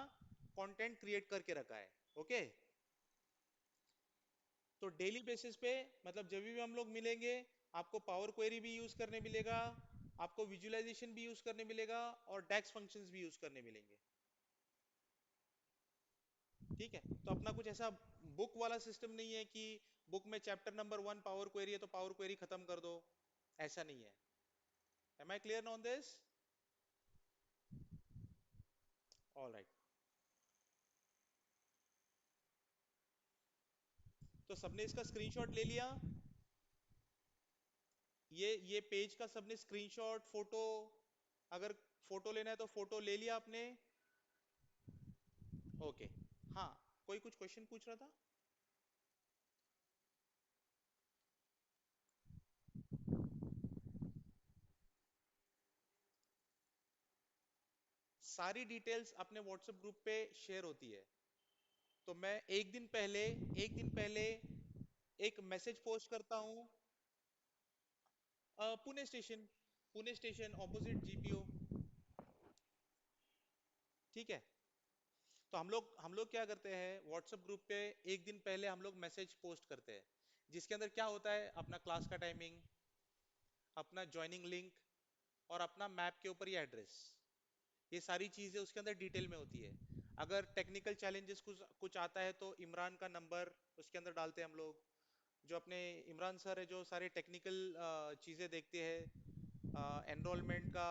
कंटेंट क्रिएट करके रखा है. ओके. तो डेली बेसिस पे, मतलब जब भी हम लोग मिलेंगे, आपको पावर क्वेरी भी यूज करने मिलेगा, आपको विजुअलाइजेशन भी यूज करने मिलेगा, और डैक्स फंक्शंस भी यूज करने मिलेंगे. ठीक है. तो अपना कुछ ऐसा बुक वाला सिस्टम नहीं है कि बुक में चैप्टर नंबर 1 पावर क्वेरी है तो पावर क्वेरी खत्म कर दो. ऐसा नहीं है. Am I clear on this? All right. तो सबने इसका स्क्रीनशॉट ले लिया? ये पेज का सबने स्क्रीनशॉट, फोटो, अगर फोटो लेना है तो फोटो ले लिया आपने? ओके. हाँ, कोई कुछ क्वेश्चन पूछ रहा था? सारी डिटेल्स अपने व्हाट्सएप ग्रुप पे शेयर होती है. तो मैं एक दिन पहले एक मैसेज पोस्ट करता हूँ. Pune station, Pune station opposite GPO. ठीक है. तो हम लोग क्या करते हैं, व्हाट्सएप ग्रुप पे एक दिन पहले हम लोग मैसेज पोस्ट करते हैं, जिसके अंदर क्या होता है, अपना क्लास का टाइमिंग, अपना ज्वाइनिंग लिंक, और अपना मैप के ऊपर ये एड्रेस, ये सारी चीजें उसके अंदर डिटेल में होती है. अगर टेक्निकल चैलेंजेस कुछ कुछ आता है तो इमरान का नंबर उसके अंदर डालते हैं हम लोग. जो अपने इमरान सर है, जो सारे टेक्निकल चीजें देखते हैं, एनरोलमेंट का,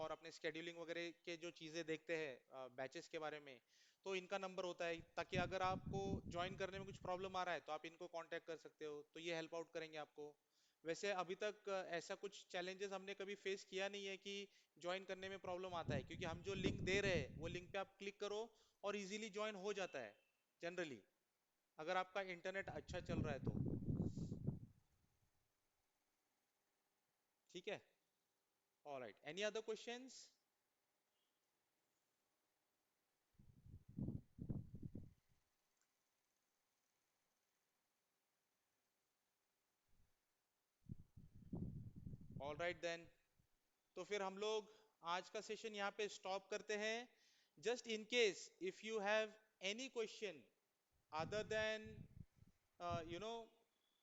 और अपने स्केड्यूलिंग वगैरह के जो चीजें देखते हैं बैचेस के बारे में, तो इनका नंबर होता है, ताकि अगर आपको ज्वाइन करने में कुछ प्रॉब्लम आ रहा है तो आप इनको कांटेक्ट कर सकते हो, तो ये हेल्प आउट करेंगे आपको. वैसे अभी तक ऐसा कुछ चैलेंजेस हमने कभी फेस किया नहीं है कि ज्वाइन करने में प्रॉब्लम आता है, क्योंकि हम जो लिंक दे रहे हैं वो लिंक पे आप क्लिक करो और इजीली ज्वाइन हो जाता है जनरली, अगर आपका इंटरनेट अच्छा चल रहा है तो. ठीक है. All right. Any other questions? All right then. तो फिर हम लोग आज का सेशन यहाँ पे स्टॉप करते हैं. Just in case if you have any question other than, you know,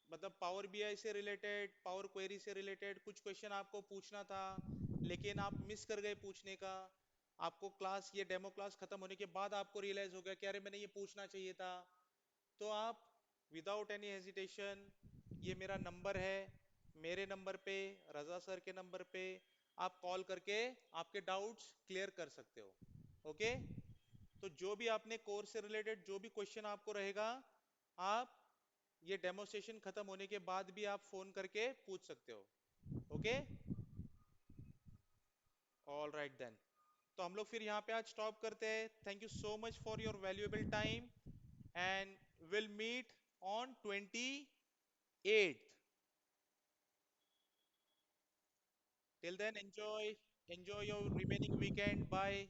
मतलब पावर बीआई से रिलेटेड, पावर क्वेरी से रिलेटेड कुछ क्वेश्चन आपको पूछना था, लेकिन आप मिस कर गए पूछने का, आपको क्लास, ये डेमो क्लास खत्म होने के बाद आपको रियलाइज हो गया कि अरे मैंने ये पूछना चाहिए था, तो आप विदाउट एनी हेजिटेशन, ये मेरा नंबर है, मेरे नंबर पे, रजा सर के नंबर पे आप कॉल करके आपके डाउट्स क्लियर कर सकते हो। ओके, तो जो भी आपने कोर्स से रिलेटेड जो भी क्वेश्चन आपको रहेगा, आप ये डेमोस्ट्रेशन खत्म होने के बाद भी आप फोन करके पूछ सकते हो। Okay, all right then. तो हम लोग फिर यहाँ पे आज स्टॉप करते हैं। Thank you so much for your valuable time and will meet on 28th। Till then, enjoy your remaining weekend. Bye.